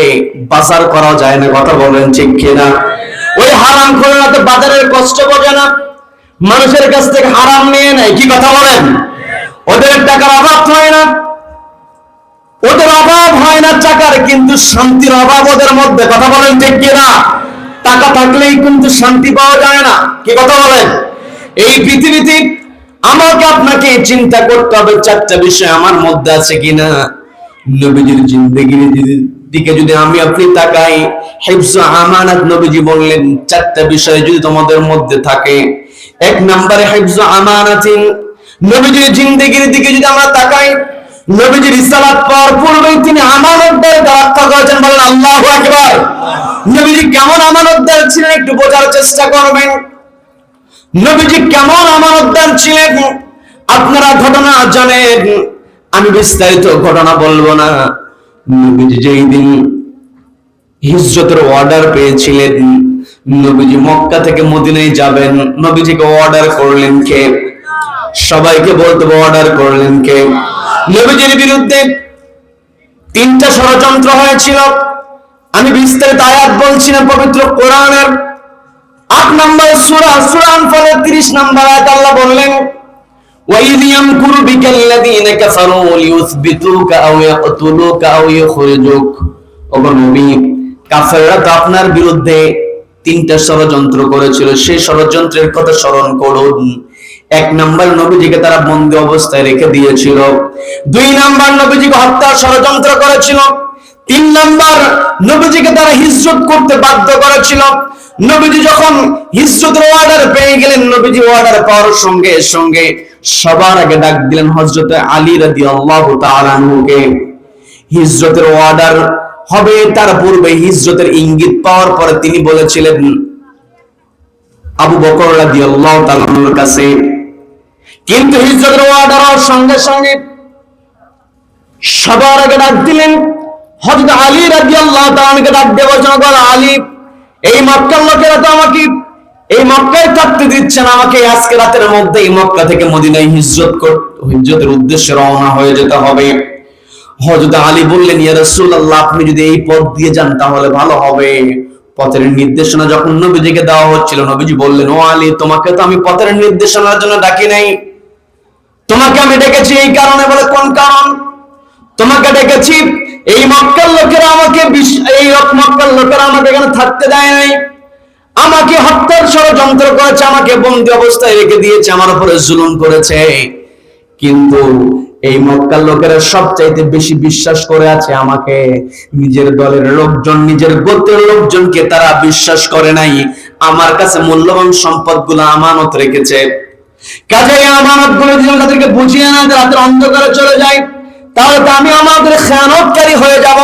বাজার করা যায় না। কথা বলেন ঠিক কিনা? ওই হারামখোররা তো বাজারের কষ্ট বোঝে না, মানুষের কাছ থেকে হারাম নিয়ে নেয়। কি কথা বলেন? ওদের টাকার অভাব হয় না, ওদের অভাব হয় না টাকার, কিন্তু শান্তির অভাব ওদের মধ্যে। কথা বলেন ঠিক কিনা? টাকা থাকলেই কিন্তু শান্তি পাওয়া যায় না। কি কথা বলেন? এই পৃথিবীতে আমাকে আপনাকে চিন্তা করতে হবে 4টা বিষয় আমার মধ্যে আছে কিনা। নবীজির জিন্দেগির দিকে যদি আমি আপনি তাকাই, হিফজু আমানাত, নবীজি বললেন 4টা বিষয় যদি তোমাদের মধ্যে থাকে। 1 নম্বরে হিফজু আমানাতিন, নবীজির জিন্দেগির দিকে যদি আমরা তাকাই, নবীজির রিসালাত পাওয়ার পূর্বেই তিনি আমানতদারিতা রক্ষা করেছেন। বলেন আল্লাহু আকবার। নবীজি কেমন আমানতদার ছিলেন একটু বোঝার চেষ্টা করবেন। নবীজি কেমন আমানতদার ছিলেন আপনারা ঘটনা জানেন, আমি বিস্তারিত ঘটনা বলবো না। নবীজি যেই দিন হিজরতের অর্ডার পেয়েছিলেন, নবীজি মক্কা থেকে মদিনায় যাবেন, নবীজিকে অর্ডার করলেন কে? সবাইকে বলতে অর্ডার করলেন কে? নবীজির বিরুদ্ধে 3টা ষড়যন্ত্র হয়েছিল। আমি বিস্তারিত আয়াত বলছি না, পবিত্র কোরআনের 8 নম্বর সূরা আনফালের 30 নম্বর আয়াত আল্লাহ বললেন, وَإِذْ يَمْكُرُ بِكَ الَّذِينَ كَفَرُوا لِيُثْبِتُوكَ أَوْ يَقْتُلُوكَ أَوْ يُخْرِجُوكَ। ওগো নবী, কাফেররা তো আপনার বিরুদ্ধে 3টা ষড়যন্ত্র করেছিল, সেই ষড়যন্ত্রের কথা স্মরণ করুন। 1 নাম্বার, নবীজিকে তারা বন্দী অবস্থায় রেখে দিয়েছিল। 2 নাম্বার, নবীজিকে হত্যার ষড়যন্ত্র করেছিল। 3 নাম্বার, নবীজিকে তারা হিজরত করতে বাধ্য করেছিল। নবীজি যখন হিজরতের অর্ডার পেয়ে গেলেন, নবীজি অর্ডার পাওয়ার সঙ্গে সঙ্গে সবার আগে ডাক দিলেন হযরত আলী রাদিয়াল্লাহু তাআলা আনহুকে। হিজরতের অর্ডার হবে, তার পূর্বে হিজরতের ইঙ্গিত পাওয়ার পরে তিনি বলেছিলেন আবু বকর রাদিয়াল্লাহু তাআলা আনহুর কাছে। কিন্তু হিজরতের অর্ডার হওয়ার সঙ্গে সঙ্গে সবার আগে ডাক দিলেন হযরত আলী রাদিয়াল্লাহু তাআলা আনহুকে। ডাক দিয়ে বলছেন, আলী, এই মক্কার লোকেরা তো আমাকে এই মক্কায় থাকতে দিচ্ছেন আমাকে, আজকে রাতের মধ্যে এই মক্কা থেকে মদিনায় হিজরতের উদ্দেশ্যে রওনা হয়ে যেতে হবে। হযরত আলী বললেন, ইয়া রাসূলুল্লাহ, আপনি যদি এই পথ দিয়ে যান তাহলে ভালো হবে। পথের নির্দেশনা যখন নবীজিকে দেওয়া হচ্ছিল, নবীজি বললেন, ও আলী, তোমাকে তো আমি পথের নির্দেশনার জন্য ডাকি নাই, তোমাকে আমি ডেকেছি এই কারণে। বলে, কোন কারণ? তোমাকে ডেকেছি এই মক্কার লোকেরা আমাকে এখানে থাকতে দেয় নাই, আমাকে হত্যার ষড়যন্ত্র করেছে, আমাকে বন্দী অবস্থায় রেখে দিয়েছে, আমার উপরে জুলুম করেছে। কিন্তু এই মক্কার লোকেরা সবচাইতে বেশি বিশ্বাস করে আছে আমাকে। নিজের দলের লোকজন, নিজের গোত্রের লোকজনকে তারা বিশ্বাস করে নাই। আমার কাছে মূল্যবান সম্পদগুলো আমানত রেখেছে। কাজে এই আমানতগুলো যদি তাদেরকে বুঝিয়ে না রাতের অন্ধকারে চলে যায়, তাহলে তো আমি আমাদের খেয়ানতকারী হয়ে যাব।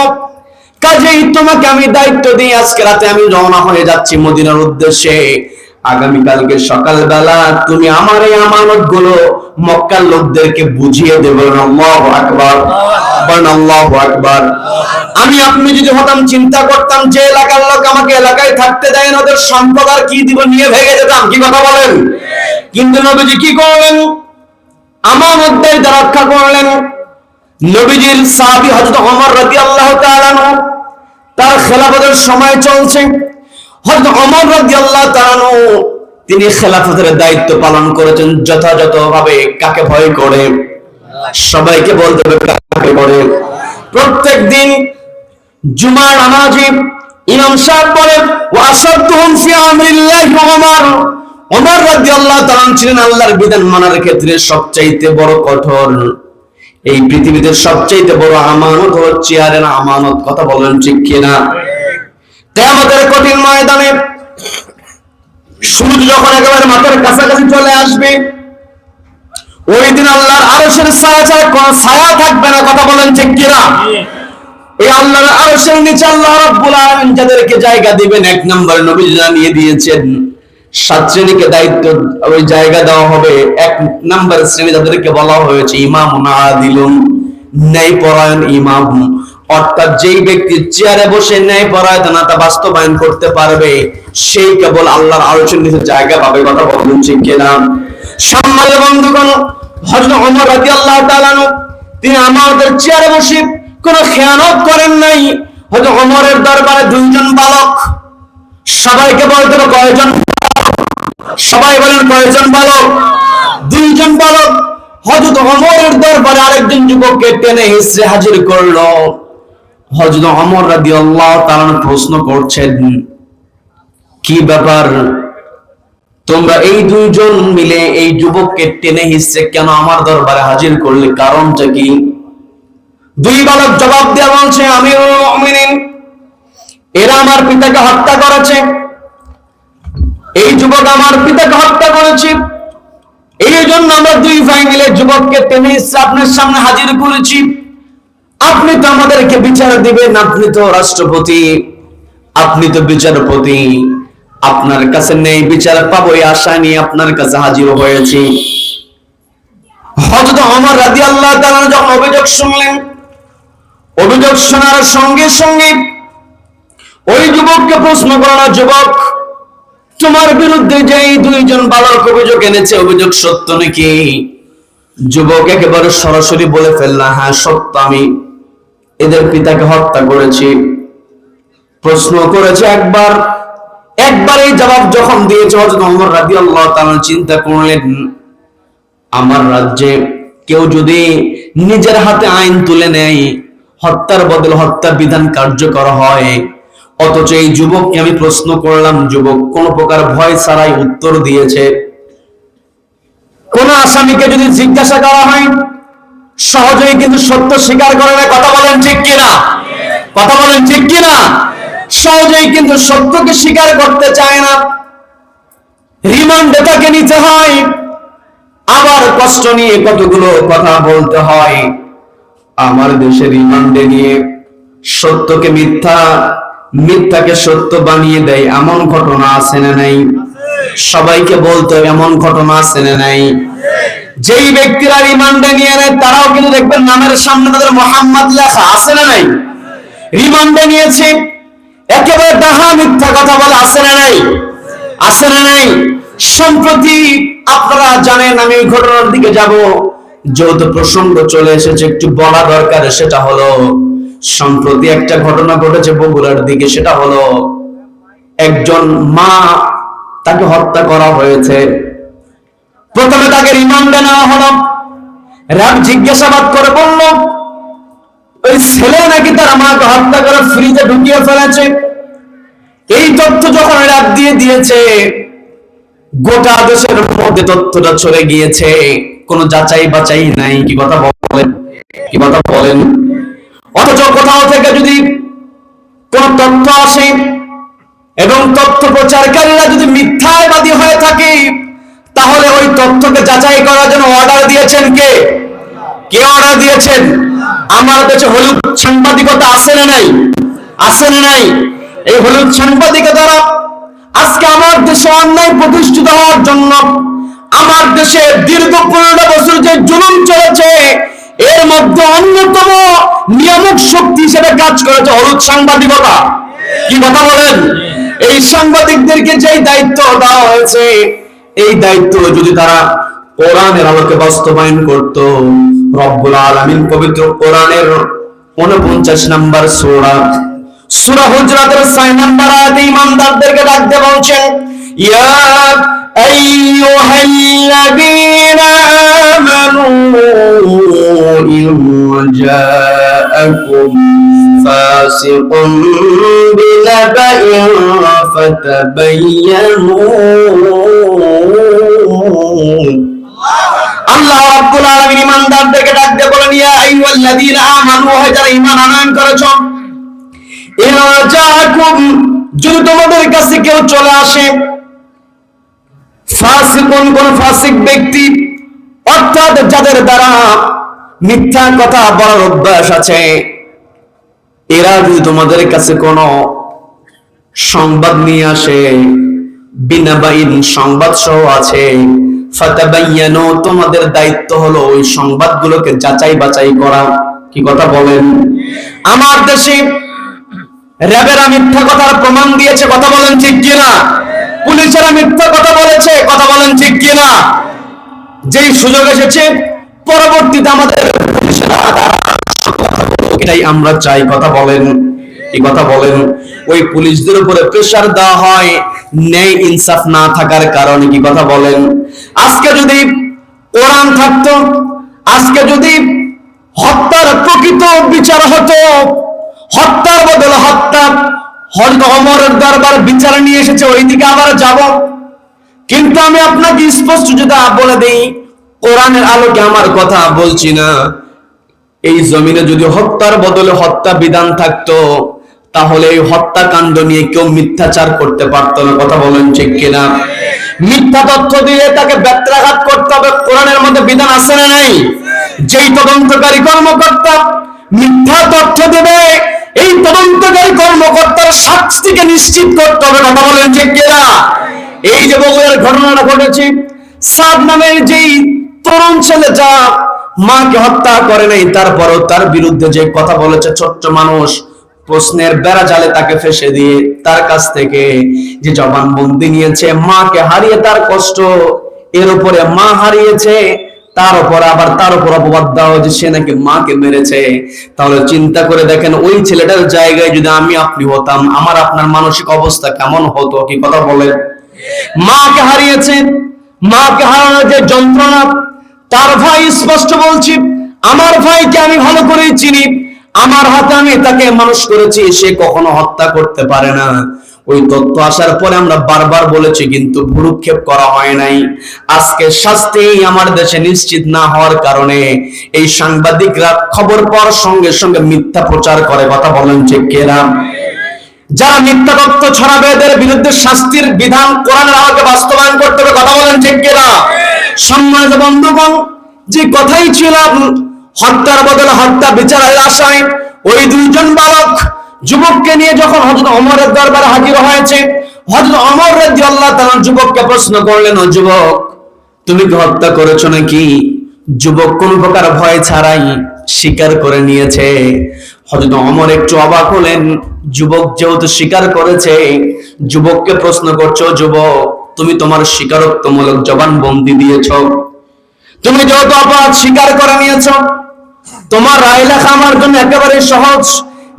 কাজেই তোমাকে আমি দায়িত্ব দিই, আজকে রাতে আমি রওনা হয়ে যাচ্ছি মদিনার উদ্দেশ্যে। আগামীকালকে সকালবেলা তুমি আমার এই আমানতগুলো মক্কার লোকদেরকে বুঝিয়ে দেবে। আল্লাহু আকবার, আল্লাহু আকবার। আপনি যদি হতাম, চিন্তা করতাম যে এলাকার লোক আমাকে এলাকায় থাকতে দেয় না, ওদের সম্পদ আর কি দিব, নিয়ে ভেগে যেতাম। কি কথা বলেন? কিন্তু নবীজি কি করলেন? আমানত দায়িত্ব রক্ষা করলেন। নবীজির সাহাবী হযরত ওমর রাদিয়াল্লাহু তাআলা আনহু, তার খেলাফতের সময় চলছে। হযরত ওমর রাদিয়াল্লাহু তাআলা আনহু তিনি খেলাফতের দায়িত্ব পালন করেছেন যথাযথভাবে। কাকে ভয় করে? সবাইকে বলতে হবে কাকে করে। প্রত্যেক দিন জুমার নামাজে ইমাম সাহেব বলেন, ওয়া আসাদতুহুম ফি আমরিল্লাহি ওমর। ওমর রাদিয়াল্লাহু তাআলা ছিলেন আল্লাহর বিধান মানার ক্ষেত্রে সবচাইতে বড় কঠোর। এই পৃথিবীতে সবচাইতে বড় আমানত হচ্ছে চেয়ারের আমানত। কথা বলেন ঠিক কিনা? কিয়ামতের কঠিন ময়দানে সূর্য যখন একেবারে মাথার কাছাকাছি চলে আসবে, ওই দিন আল্লাহর আরশের ছায়া ছাড়া কোনো ছায়া থাকবে না। কথা বলেন ঠিক কিনা? এই আল্লাহর আরশের নিচে আল্লাহ রাব্বুল আলামিন যাদেরকে জায়গা দিবেন, এক নম্বর নবী জানিয়ে দিয়েছেন 7 শ্রেণীকে দায়িত্ব ওই জায়গা দেওয়া হবে। 1 নম্বর শ্রেণী যাদেরকে বলা হয়েছে ইমামুন আদিলুন, ন্যায়পরায়ণ ইমাম। অর্থাৎ যেই ব্যক্তি চেয়ারে বসে ন্যায়পরায়ণতা বাস্তবায়ন করতে পারবে, সেই কেবল আল্লাহর আরশের নিচে জায়গা পাবে। কথা বলুন ঠিক কিনা? সম্মানিত বন্ধুগণ, হযরত ওমর রাদিয়াল্লাহু তাআলা তিনি আমাদের চেয়ারে বসে কোনো খেয়ানত করেন নাই। হযরত ওমরের দরবারে 2 জন বালক, সবাইকে বলতে হবে কয়জন? সবাই বলেন কয়জন বালক? 2 জন বালক হযরত ওমরের দরবারে আরেকজন যুবককে টেনে হিসে হাজির করলো। হযরত ওমর রাদিয়াল্লাহু তাআলা প্রশ্ন করছেন, কি ব্যাপার, তোমরা এই 2 জন মিলে এই যুবককে টেনে হিসে কেন আমার দরবারে হাজির করলে? কারণটা কি? 2 বালক জবাব দেয়া বলছে, আমিরুল মুমিনিন, এরা আমার পিতাকে হত্যা করেছে। এই যুবক আমার পিতাকে হত্যা করেছে, এই জন্য আমরা 2 ভাই মিলে যুবককে টেনে আপনার সামনে হাজির করেছি। আপনি তো আমাদেরকে বিচার দিবেন, আপনি তো রাষ্ট্রপতি, আপনি তো বিচারপতি, আপনার কাছে নেই বিচার পাবো এই আশা নিয়ে আপনার কাছে হাজির হয়েছি। হযরত ওমর রাদিয়াল্লাহু তাআলা যখন অভিযোগ শুনলেন, অভিযোগ শোনার সঙ্গে সঙ্গে ওই যুবককে প্রশ্ন করলো, যুবক, তোমার বিরুদ্ধে যে এই 2 জন বালক অভিযোগ এনেছে, অভিযোগ সত্য নাকি? যুবক একেবারে সরাসরি বলে ফেলল, হ্যাঁ সত্য, আমি এদের পিতাকে হত্যা করেছি। প্রশ্ন করেছে একবার এই জবাব যখন দিয়েছে, হযরত ওমর রাদিয়াল্লাহু তাআলা চিন্তা করলেন, আমার রাজ্যে কেউ যদি নিজের হাতে আইন তুলে নেয়, হত্যার বদলে হত্যা বিধান কার্যকর হয়, অথচ এই যুবককে আমি প্রশ্ন করলাম, যুবক কোন প্রকার ভয় ছাড়াই উত্তর দিয়েছে। কোন আসামিকে যদি জিজ্ঞাসা করা হয়, সহজেই কিন্তু সত্য স্বীকার করে না। কথা বলেন ঠিক কিনা? কথা বলেন ঠিক কিনা? সহজেই কিন্তু সত্যকে স্বীকার করতে চায় না। রিমান্ডে তাকে নিতে হয়, আবার কষ্ট নিয়ে কতগুলো কথা বলতে হয়। আমার দেশে রিমান্ডে নিয়ে সত্যকে মিথ্যা, মিথ্যাকে সত্য বানিয়ে দেয়, এমন ঘটনা আছে না নাই? সবাইকে বলতে হবে, এমন ঘটনা আছে না নাই? যেই ব্যক্তিরা রিমান্ডে নিয়ে নেয়, তারাও কিন্তু দেখবেন নামের সামনে তাদের মোহাম্মদ লেখা আছে না নাই? রিমান্ডে নিয়েছে, একেবারে ডাহা মিথ্যা কথা বলে, আছে না নাই? আছে না নাই? সম্প্রতি আপনারা জানেন, আমি ওই ঘটনার দিকে যাব, যেহেতু প্রসঙ্গ চলে এসেছে একটু বলা দরকার। সেটা হলো সম্প্রতি একটা ঘটনা ঘটেছে বগুড়ার দিকে। সেটা হলো একজন মা, তাকে হত্যা করা হয়েছে। প্রথমে তাকে রিমান্ডে নেওয়া হলো। র্যাব জিজ্ঞাসাবাদ করে বলল ওই ছেলে নাকি তার মাকে হত্যা করে ফ্রিজে ঢুকিয়ে ফেলেছে। এই তথ্য যখন র্যাব দিয়েছে, গোটা দেশের মধ্যে তথ্যটা চলে গিয়েছে, কোনো যাচাই বাছাই নাই। কি কথা বলেন? কি কথা বলেন? অথচ কোথাও থেকে যদি কোন তথ্য আসে এবং তথ্য প্রচারকারীরা যদি মিথ্যাবাদী হয়ে থাকে, তাহলে ওই তথ্যকে যাচাই করার জন্য অর্ডার দিয়েছেন কে? কে অর্ডার দিয়েছেন? আমার দেশে হলুদ সাংবাদিকতা আছে না নাই? আছে না নাই? এই হলুদ সাংবাদিকতারা আজকে আমার দেশে অন্যায় প্রতিষ্ঠিত হওয়ার জন্য, আমার দেশে দীর্ঘ 15 বছর যে জুলুম চলেছে, এর মধ্যে অন্যতম নিয়ামক শক্তি হিসেবে কাজ করেছে হলুদ সাংবাদিকতা। কি কথা বলেন? এই সাংবাদিকদেরকে যে দায়িত্ব দেওয়া হয়েছে, এই দায়িত্ব যদি তারা কোরআনের আলোকে বাস্তবায়ন করত, রব্বুল আলামিন পবিত্র কোরআনের 49 নম্বর সূরা সূরা হুজরাতের 6 নম্বর আয়াতে ঈমানদারদেরকে ডাকতে বলছেন, ইয়া আইয়ুহাল্লাযীনা আমানু ইন জাআকুম ফাসিকুম বিনাবাইন ফাতাবায়ানু। আল্লাহ রাব্বুল আলামিন ঈমানদারদেরকে ডাকতে বলেন, ইয়া আইয়ুহাল্লাযীনা আমানু, হে যারা ঈমান আনয়ন করেছো, ইন জাআকুম, যদি তোমাদের কাছে কেউ চলে আসে, ফাসিকুন, কোন ফাসিক ব্যক্তি, অর্থাৎ যাদের দ্বারা মিথ্যা কথা বলার অভ্যাস আছে, এরা যদি তোমাদের কাছে কোন সংবাদ নিয়ে আসে, বিনাবাইন, সংবাদ সহ আছে, ফাতাবায়ানু, তোমাদের দায়িত্ব হলো ওই সংবাদগুলোকে যাচাই বাছাই করা। কি কথা বলেন? আমার দেশে র্যাবেরা মিথ্যা কথার প্রমাণ দিয়েছে, কথা বলেন ঠিক কিনা? পুলিশেরা মিথ্যা কথা বলেছে, কথা বলেন ঠিক কিনা? যেই সুযোগ এসেছে, পরবর্তীতে আমাদের পুলিশেরা এটাই আমরা চাই, কথা বলেন। কি কথা বলেন? ওই পুলিশদের উপরে প্রেসার দেওয়া হয় ন্যায় ইনসাফ না থাকার কারণে। কি কথা বলেন? আজকে যদি কোরআন থাকতো, আজকে যদি হত্যার প্রকৃত বিচার হতো, হত্যার বদলে হত্যা, হযরত ওমরের দরবার বিচার নিয়ে এসেছে, ওইদিকে আবার যাব। কিন্তু আমি আপনাকে স্পষ্ট যেটা বলে দেই, কোরআনের আলোকে আমার কথা বলছি না, এই জমিনে যদি হত্যার বদলে হত্যা বিধান থাকতো, তাহলে এই হত্যাকাণ্ড নিয়ে কেউ মিথ্যাচার করতে পারতো না। কথা বলেন ঠিক কিনা? মিথ্যা তথ্য দিয়ে তাকে ব্যত্রাঘাত করতে হবে, কোরআনের মধ্যে বিধান আছে না নাই? যেই তদন্তকারী কর্মকর্তা মিথ্যা তথ্য দেবে, এই তদন্তকারী কর্মকর্তার শাস্তিকে নিশ্চিত করতে হবে। কথা বলেন ঠিক কিনা? এই যে বগুড়ার ঘটনাটা ঘটেছে, সাদ নামের যেই তরুণ ছেলেটা মাকে হত্যা করে নাই, তারপরও তার বিরুদ্ধে যে কথা বলেছে ছোট্ট মানুষ, প্রশ্নের বেড়া জালে তাকে ফেসে দিয়ে তার কাছ থেকে যে জবানবন্দি নিয়েছে, মাকে হারিয়ে তার কষ্ট, এর উপরে মা হারিয়েছে, তার উপর আবার তার উপর অপবাদ দেওয়া যে সে নাকি মাকে মেরেছে। তাহলে চিন্তা করে দেখেন, ওই ছেলেটার জায়গায় যদি আমি আপনি হতাম, আমার আপনার মানসিক অবস্থা কেমন হতো? কি কথা বলেন? মাকে হারিয়েছে, মাকে হারানোর যে যন্ত্রণা, তার ভাই স্পষ্ট বলছি, আমার ভাইকে আমি ভালো করেই চিনি, আমার হাতে আমি তাকে মানুষ করেছি, সে কখনো হত্যা করতে পারে না। ওই তথ্য আসার পরে আমরা বারবার বলেছি, কিন্তু ভ্রুক্ষেপ করা হয় নাই। আজকে শাস্তি আমার দেশে নিশ্চিত না হওয়ার কারণে এই সাংবাদিকরা খবর পাওয়ার সঙ্গে সঙ্গে মিথ্যা প্রচার করে। কথা বলেন ঠিক কিনা? যারা মিথ্যা তথ্য ছড়াবে, এদের বিরুদ্ধে শাস্তির বিধান কোরআনের আলোকে বাস্তবায়ন করতে হবে। কথা বলেন ঠিক কিনা? সম্মানিত বন্ধুগণ, যে কথাই ছিল হত্যার বদলে হত্যা বিচারের আশায় ওই দুইজন বালক যুবককে নিয়ে যখন হযরত ওমরের দরবারে হাজির হয়েছে, হযরত ওমর রাদিয়াল্লাহু তাআলা যুবককে প্রশ্ন করলেন, ও যুবক, তুমি কি হত্যা করেছো নাকি? যুবক কোন প্রকার ভয় ছাড়াই স্বীকার করে নিয়েছে। হযরত ওমর একটু অবাক হলেন, যুবক যেহেতু স্বীকার করেছে, যুবককে প্রশ্ন করছো, যুবক তুমি তোমার স্বীকারোক্তিমূলক জবানবন্দি দিয়েছো, তুমি যেহেতু অপরাধ স্বীকার করে নিয়েছো, তোমার রায় লেখা আমার জন্য একেবারে সহজ,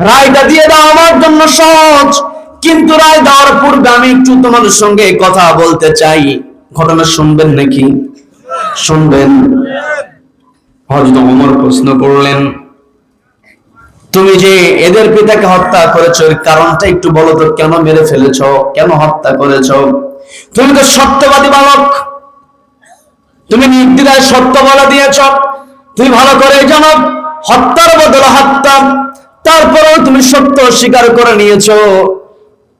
রায়টা দিয়ে দাও আমার জন্য সহজ, কিন্তু রায় দেওয়ার পূর্বে আমি একটু তোমাদের সঙ্গে কথা বলতে চাই। ঘটনা শুনবেন নাকি? শুনবেন। হযরত ওমর প্রশ্ন করলেন, তুমি যে এদের পিতাকে হত্যা করেছো এর কারণটা একটু বলো তো, কেন মেরে ফেলেছো, কেন হত্যা করেছো? তুমি তো সত্যবাদী বালক, তুমি নির্দ্বিধায় সত্য বলে দিয়েছো, তুমি ভালো করে জানো হত্যার বদলে হত্যা, তারপরেও তুমি সত্য স্বীকার করে নিয়েছো।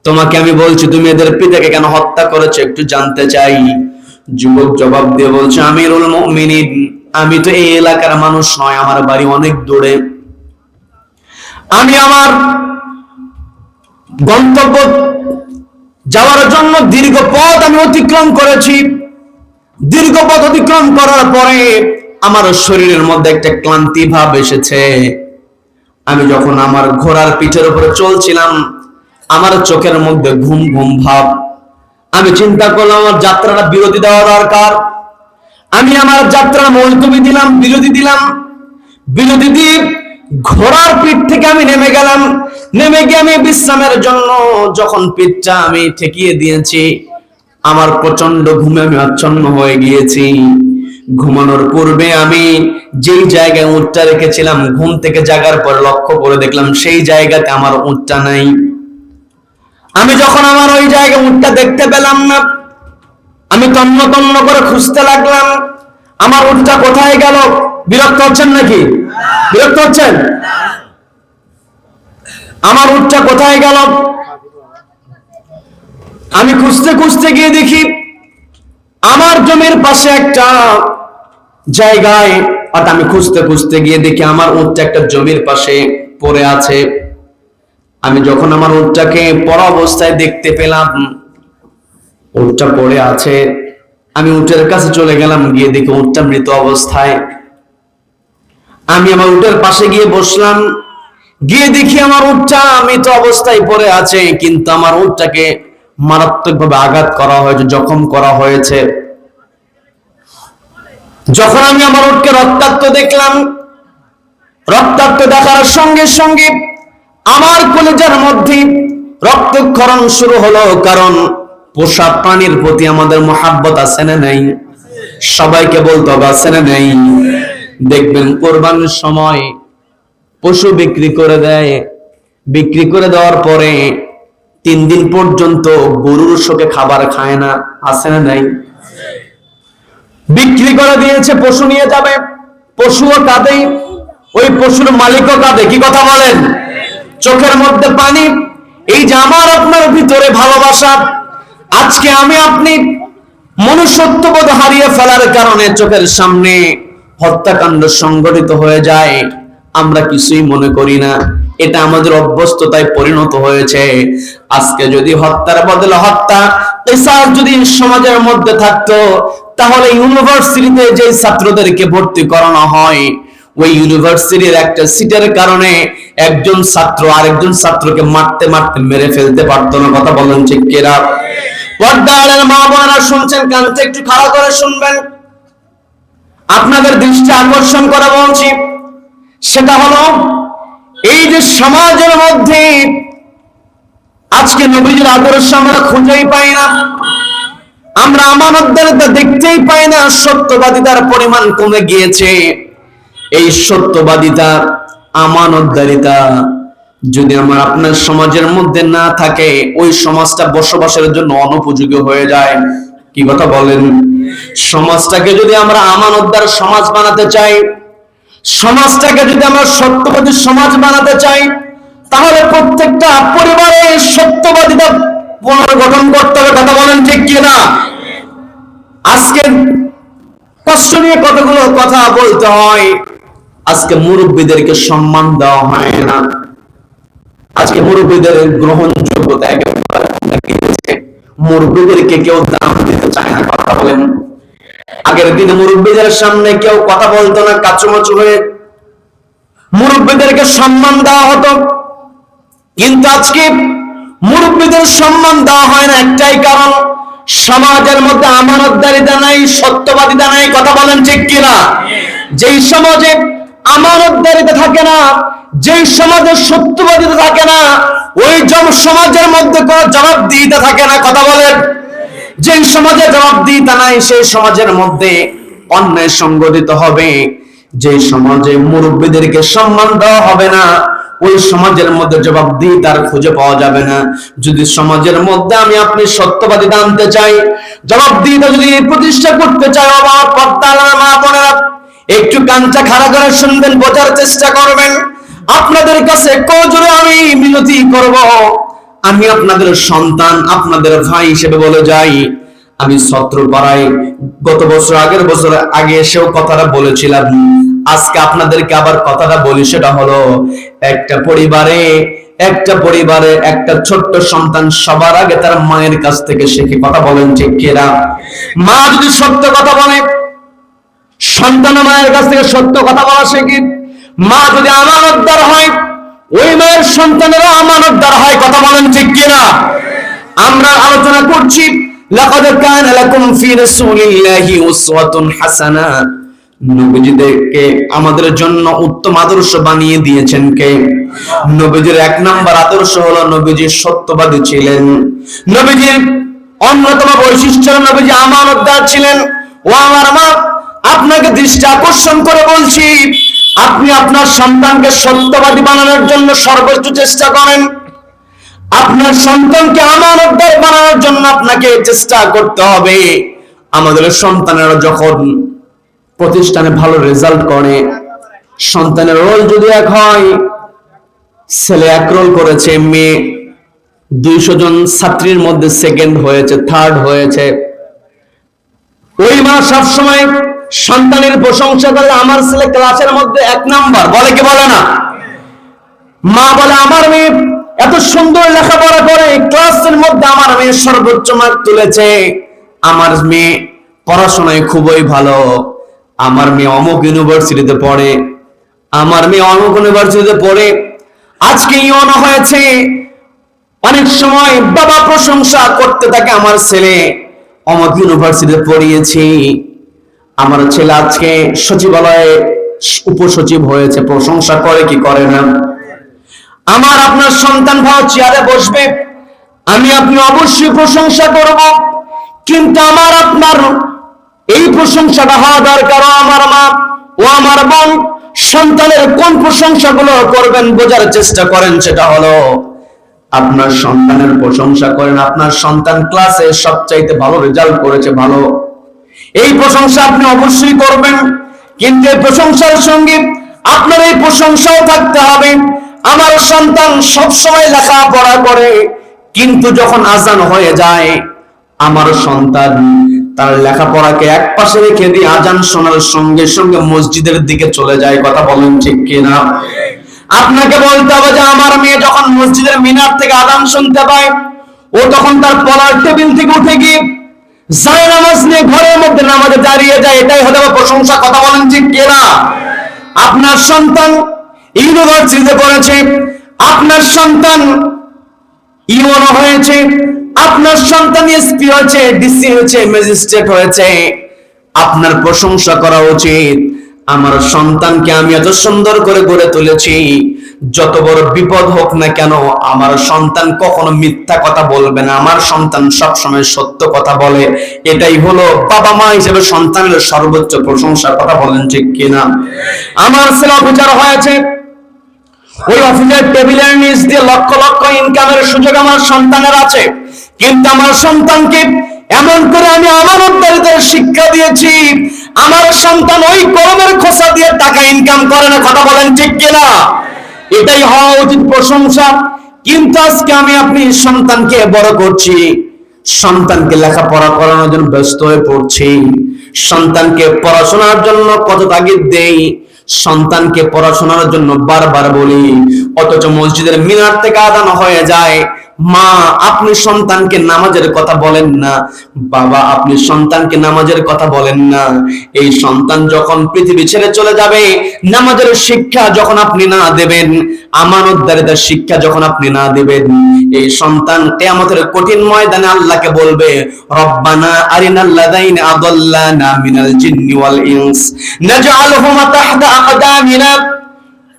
তোমাকে আমি বলছি তুমি এদের পিতাকে কেন হত্যা করেছো একটু জানতে চাই। যুবক জবাব দিয়ে বলছে, আমিরুল মুমিনিন, আমি তো এই এলাকার মানুষ নয়, আমার বাড়ি অনেক দূরে, আমি আমার গন্তব্য যাওয়ার জন্য দীর্ঘ পথ আমি অতিক্রম করেছি। দীর্ঘ পথ অতিক্রম করার পরে আমার শরীরের মধ্যে একটা ক্লান্তি ভাব এসেছে। আমি যখন আমার ঘোড়ার পিঠের উপরে চলছিলাম, আমার চোখের মধ্যে ঘুম ঘুম ভাব। আমি চিন্তা করলাম আমার যাত্রাটা বিরতি দেওয়া দরকার। আমি আমার যাত্রা মুলতবি দিলাম, বিরতি দিলাম। বিরতি দিয়ে ঘোড়ার পিঠ থেকে আমি নেমে গেলাম। নেমে গিয়ে আমি বিশ্রামের জন্য যখন পিঠটা আমি ঠেকিয়ে দিয়েছি, আমার প্রচন্ড ঘুমে আমি আচ্ছন্ন হয়ে গিয়েছি। ঘুমানোর পূর্বে আমি যেই জায়গায় উটটা রেখেছিলাম, ঘুম থেকে জাগার পর লক্ষ্য করে দেখলাম সেই জায়গাতে আমার উটটা নাই। আমি যখন আমার ওই জায়গায় উটটা দেখতে পেলাম না, আমি তন্ন তন্ন করে খুঁজতে লাগলাম আমার উটটা কোথায় গেল। বিরক্ত হচ্ছেন নাকি? বিরক্ত হচ্ছেন? আমার উটটা কোথায় গেল? আমি খুঁজতে খুঁজতে গিয়ে দেখি আমার জমির পাশে একটা জায়গায়, আর আমি খুঁজতে খুঁজতে গিয়ে দেখি আমার উটটা একটা জমির পাশে পড়ে আছে। আমি যখন আমার উটটাকে পড়া অবস্থায় দেখতে পেলাম, উটটা পড়ে আছে, আমি উটের কাছে চলে গেলাম, গিয়ে দেখি উটটা মৃত অবস্থায়। আমি আমার উটের পাশে গিয়ে বসলাম, গিয়ে দেখি আমার উটটা মৃত অবস্থায় পড়ে আছে, কিন্তু আমার উটটাকে মারাত্মকভাবে আঘাত করা হয়েছে, জখম করা হয়েছে। যখন আমি আমার উটকে রক্তাক্ত দেখলাম, রক্তাক্ত দেখার সঙ্গে সঙ্গে আমার কলিজার মধ্যে রক্তক্ষরণ শুরু হলো। কারণ পোষা প্রাণীর প্রতি আমাদের মহাব্বত আছে না নাই? সবাইকে বলতে হবে আছে না নাই? দেখবেন কোরবানির সময় পশু বিক্রি করে দেয়, বিক্রি করে দেওয়ার পরে 3 দিন পর্যন্ত গরুর শোকে খাবার খায় না, আছে না নাই? বিক্রি করে দিয়েছে, পশু নিয়ে যাবে, পশুও কাঁদে, ওই পশুর মালিকও কাঁদে। কি কথা বলেন? চোখের মধ্যে পানি। এই যে আমার আপনার ভিতরে ভালোবাসা, আজকে আমি আপনি মনুষ্যত্ববোধ হারিয়ে ফেলার কারণে চোখের সামনে হত্যাকাণ্ড সংঘটিত হয়ে যায়, আমরা কিছুই মনে করি না। এটা আমাদের অভ্যস্ততায় পরিণত হয়েছে। আজকে যদি হত্যার বদলে হত্যা, কিসাস যদি সমাজের মধ্যে থাকতো, তাহলে ইউনিভার্সিটিতে যে ছাত্রদেরকে ভর্তি করানো হয়, ওই ইউনিভার্সিটির একটা সিটের কারণে একজন ছাত্র আরেকজন ছাত্রকে মারতে মারতে মেরে ফেলতে পারতো না। কথা বলেন ঠিক কিনা? পর্দার মা বোনেরা শুনছেন, কানটা একটু খাড়া করে শুনবেন, আপনাদের দৃষ্টি আকর্ষণ করে বলছি। সেটা হলো এই যে সমাজের মধ্যে আজকে নবীজির আদর্শ আমরা খুঁজেই পাই না, আমরা আমানতদারিতা দেখতেই পাই না, সত্যবাদিতার পরিমাণ কমে গিয়েছে। এই সত্যবাদিতা, আমানতদারিতা যদি আমার আপনার সমাজের মধ্যে না থাকে, ওই সমাজটা বসবাসের জন্য অনুপযোগী হয়ে যায়। কি কথা বলেন? সমাজটাকে যদি আমরা আমানতদার সমাজ বানাতে চাই, সমাজটাকে যদি আমরা সত্যবাদী সমাজ বানাতে চাই, তাহলে প্রত্যেকটা পরিবারে সত্যবাদিতা পুনর্গঠন করতে হবে। কথা বলেন ঠিক কিনা? আজকে কষ্ট নিয়ে কতগুলো কথা বলতে হয়। আজকে মুরব্বীদেরকে সম্মান দেওয়া হয় না, আজকে মুরব্বীদের গ্রহণযোগ্যতা একেবারে কমে গিয়েছে, মুরব্বীদেরকে কেউ দাম দিতে চায় না। কথা বলেন, আগের দিনে মুরব্বীদের সামনে কেউ কথা বলতো না, কাচুমাচু হয়ে মুরব্বীদেরকে সম্মান দেওয়া হতো, কিন্তু আজকে মুরব্বীদের সম্মান দেওয়া হয় না একটাই কারণ, সমাজের মধ্যে আমানতদারিতা নাই, সত্যবাদিতা নাই। কথা বলেন ঠিক কিনা? যেই সমাজে আমানতদারিতা থাকে না, যেই সমাজে সত্যবাদিতা থাকে না, ওই সমাজের মধ্যে কোনো জবাবদিহিতা থাকে না। কথা বলেন। যেই সমাজে জবাবদিহিতা নাই, সেই সমাজের মধ্যে অন্যায় সংগঠিত হবে। যে সমাজে মুরব্বীদেরকে সম্মান দেওয়া হবে না, ওই সমাজের মধ্যে জবাবদিহিতার খুঁজে পাওয়া যাবে না। যদি সমাজের মধ্যে আমি আপনি সত্যবাদিতা আনতে চাই, জবাবদিহিতা যদি প্রতিষ্ঠা করতে চাই, আমার পর্দার মা বোনেরা একটু কানটা খাড়া করে শুনবেন, বোঝার চেষ্টা করবেন। আপনাদের কাছে কোজোরে আমি মিনতি করব, আমি আপনাদের সন্তান, আপনাদের ভাই হিসেবে বলে যাই। আমি ছত্রপাড়ায় গত বছর, আগের বছর আগে এসেও কথাটা বলেছিলাম, আজকে আপনাদেরকে আবার কথাটা বলি। সেটা হলো, একটা পরিবারে একটা ছোট্ট সন্তান সবার আগে তার মায়ের কাছ থেকে শেখে। কথা বলেন ঠিক কিনা? মা যদি সত্য কথা বলে, সন্তান মায়ের কাছ থেকে সত্য কথা বলা শেখে। মা যদি আমানতদার হয়, ওই মায়ের সন্তানেরা আমানতদার হয়। কথা বলেন ঠিক কিনা? আমরা আলোচনা করছি, লাকাদ কানা লাকুম ফি রাসূলিল্লাহি উসওয়াতুন হাসানা। নবীজিদেরকে আমাদের জন্য উত্তম আদর্শ বানিয়ে দিয়েছেন কে? নবীজির এক নাম্বার আদর্শ হলো নবীজি সত্যবাদী ছিলেন। নবীজির অন্যতম বৈশিষ্ট্য হলো নবীজি আমানতদার ছিলেন। ও আমার মা, আপনাকে দৃষ্টি আকর্ষণ করে বলছি, আপনি আপনার সন্তানকে সত্যবাদী বানানোর জন্য সর্বোচ্চ চেষ্টা করেন। আপনার সন্তানকে আমানতদার বানানোর জন্য আপনাকে চেষ্টা করতে হবে। আমাদের সন্তানেরা যখন প্রতিষ্ঠানে ভালো রেজাল্ট করে, সন্তানের রোল যদি এক হয়, ছেলে এক রোল করেছে, মেয়ে 200 জন ছাত্রীর মধ্যে সেকেন্ড হয়েছে, থার্ড হয়েছে, ওই মা সবসময় সন্তানের প্রশংসা করে, আমার ছেলে ক্লাসের মধ্যে 1 নাম্বার, বলে কি বলে না? মা বলে, আমার মেয়ে এত সুন্দর লেখাপড়া করে, ক্লাসের মধ্যে আমার মেয়ে সর্বোচ্চ মার্ক তুলেছে, আমার মেয়ে পড়াশোনায় খুবই ভালো, আমার মেয়ে অমুক ইউনিভার্সিটিতে পড়ে, আমার মেয়ে অমুক ইউনিভার্সিটিতে পড়ে, আজকে ইউনো হয়েছে। অনেক সময় বাবা প্রশংসা করতে থাকে, আমার ছেলে অমুক ইউনিভার্সিটিতে পড়িয়েছি, আমার ছেলে আজকে সচিবালয়ে উপসচিব হয়েছে। প্রশংসা করে কি করে না? আমার আপনার সন্তান ভালো চেয়ারে বসবে, আমি আপনি অবশ্যই প্রশংসা করব, কিন্তু আমার আপনার এই প্রশংসাটা হওয়া দরকার। আমার মা ও আমার বোন, সন্তানের কোন প্রশংসাগুলো করবেন বোঝার চেষ্টা করেন। সেটা হলো, আপনার সন্তানের প্রশংসা করেন, আপনার সন্তান ক্লাসে সবচাইতে ভালো রেজাল্ট করেছে, ভালো, এই প্রশংসা আপনি অবশ্যই করবেন। কিন্তু এই প্রশংসার সঙ্গে আপনার এই প্রশংসাও থাকতে হবে, আমার সন্তান সবসময় লেখাপড়া করে, কিন্তু যখন আজান হয়ে যায়, আমার সন্তান তার লেখাপড়াকে এক পাশে রেখে দিয়ে আজান শোনার সঙ্গে সঙ্গে মসজিদের দিকে চলে যায়। কথা বলেন ঠিক কিনা? আপনাকে বলতে হবে যে আমার মেয়ে যখন মসজিদের মিনার থেকে আজান শুনতে পায়, ও তখন তার পড়ার টেবিল থেকে উঠে গিয়ে যায় নামাজ নিয়ে ঘরের মধ্যে নামাজে দাঁড়িয়ে যায়। এটাই হতে হবে প্রশংসা। কথা বলেন ঠিক কিনা? আপনার সন্তান ইউনিভার্সিটিতে পড়েছে, আপনার সন্তান ইউনো হয়েছে, আপনার সন্তান এসপি হয়েছে, ডিসি হয়েছে, ম্যাজিস্ট্রেট হয়েছে, আপনার প্রশংসা করা উচিত। আমার সন্তানকে আমি এত সুন্দর করে গড়ে তুলেছি, যত বড় বিপদ হোক না কেন আমার সন্তান কখনো মিথ্যা কথা বলবে না, আমার সন্তান সবসময় সত্য কথা বলে। এটাই হলো বাবা মা হিসেবে সন্তানের সর্বোচ্চ প্রশংসা। কথা বলেন ঠিক কিনা? আমার ছেলে অফিসার হয়েছে, ওই অফিসের টেবিলের নিচ দিয়ে লক্ষ লক্ষ ইনকামের সুযোগ আমার সন্তানের আছে, কিন্তু আমার সন্তানকে এমন করে আমি আমানতদারিতার শিক্ষা দিয়েছি, আমার সন্তান ওই কলমের খোসা দিয়ে টাকা ইনকাম করে না। কথা বলেন ঠিক কিনা? এটাই হওয়া উচিত প্রশংসা। কিন্তু আজকে আমি আপনি সন্তানকে বড় করছি, সন্তানকে লেখাপড়া করানোর জন্য ব্যস্ত হয়ে পড়ছি, সন্তানকে পড়াশোনার জন্য কত তাগিদ দেই, সন্তানকে পড়াশোনার জন্য বারবার বলি, অথচ মসজিদের মিনার থেকে আদান হয়ে যায়, মা আপনি সন্তানকে নামাজের কথা বলেন না, বাবা আপনি সন্তানকে নামাজের কথা বলেন না। এই সন্তান যখন পৃথিবী ছেড়ে চলে যাবে, নামাজের শিক্ষা যখন আপনি না দেবেন, আমানতদারিতার শিক্ষা যখন আপনি না দিবেন, এই সন্তান কিয়ামতের কঠিন ময়দানে আল্লাহকে বলবে, রব্বানা আরিনাল লাযাইনা আদাল্লানা মিনাল জিন্নি ওয়াল ইনস নাজআলহুমা তাহতা আকদামিনা।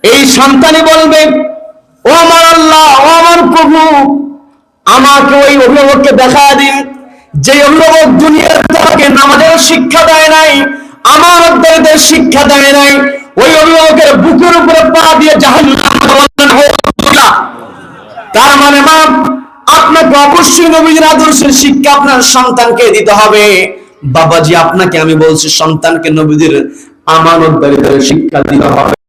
এই সন্তানই বলবে, ও আমার আল্লাহ, ও আমার প্রভু, আমাকে ওই অভিভাবককে দেখা দিন যে অভিভাবক দুনিয়ার থেকে নামাজের শিক্ষা দেয় নাই, আমানতদারিতার শিক্ষা দেয় নাই। ওই অভিভাবকের বুকের উপরে পা দিয়ে জাহান্নামে। তার মানে মা, আপনাকে অবশ্যই নবীর আদর্শের শিক্ষা আপনার সন্তানকে দিতে হবে। বাবাজি আপনাকে আমি বলছি, সন্তানকে নবীর আমানতদারিতার শিক্ষা দিতে হবে।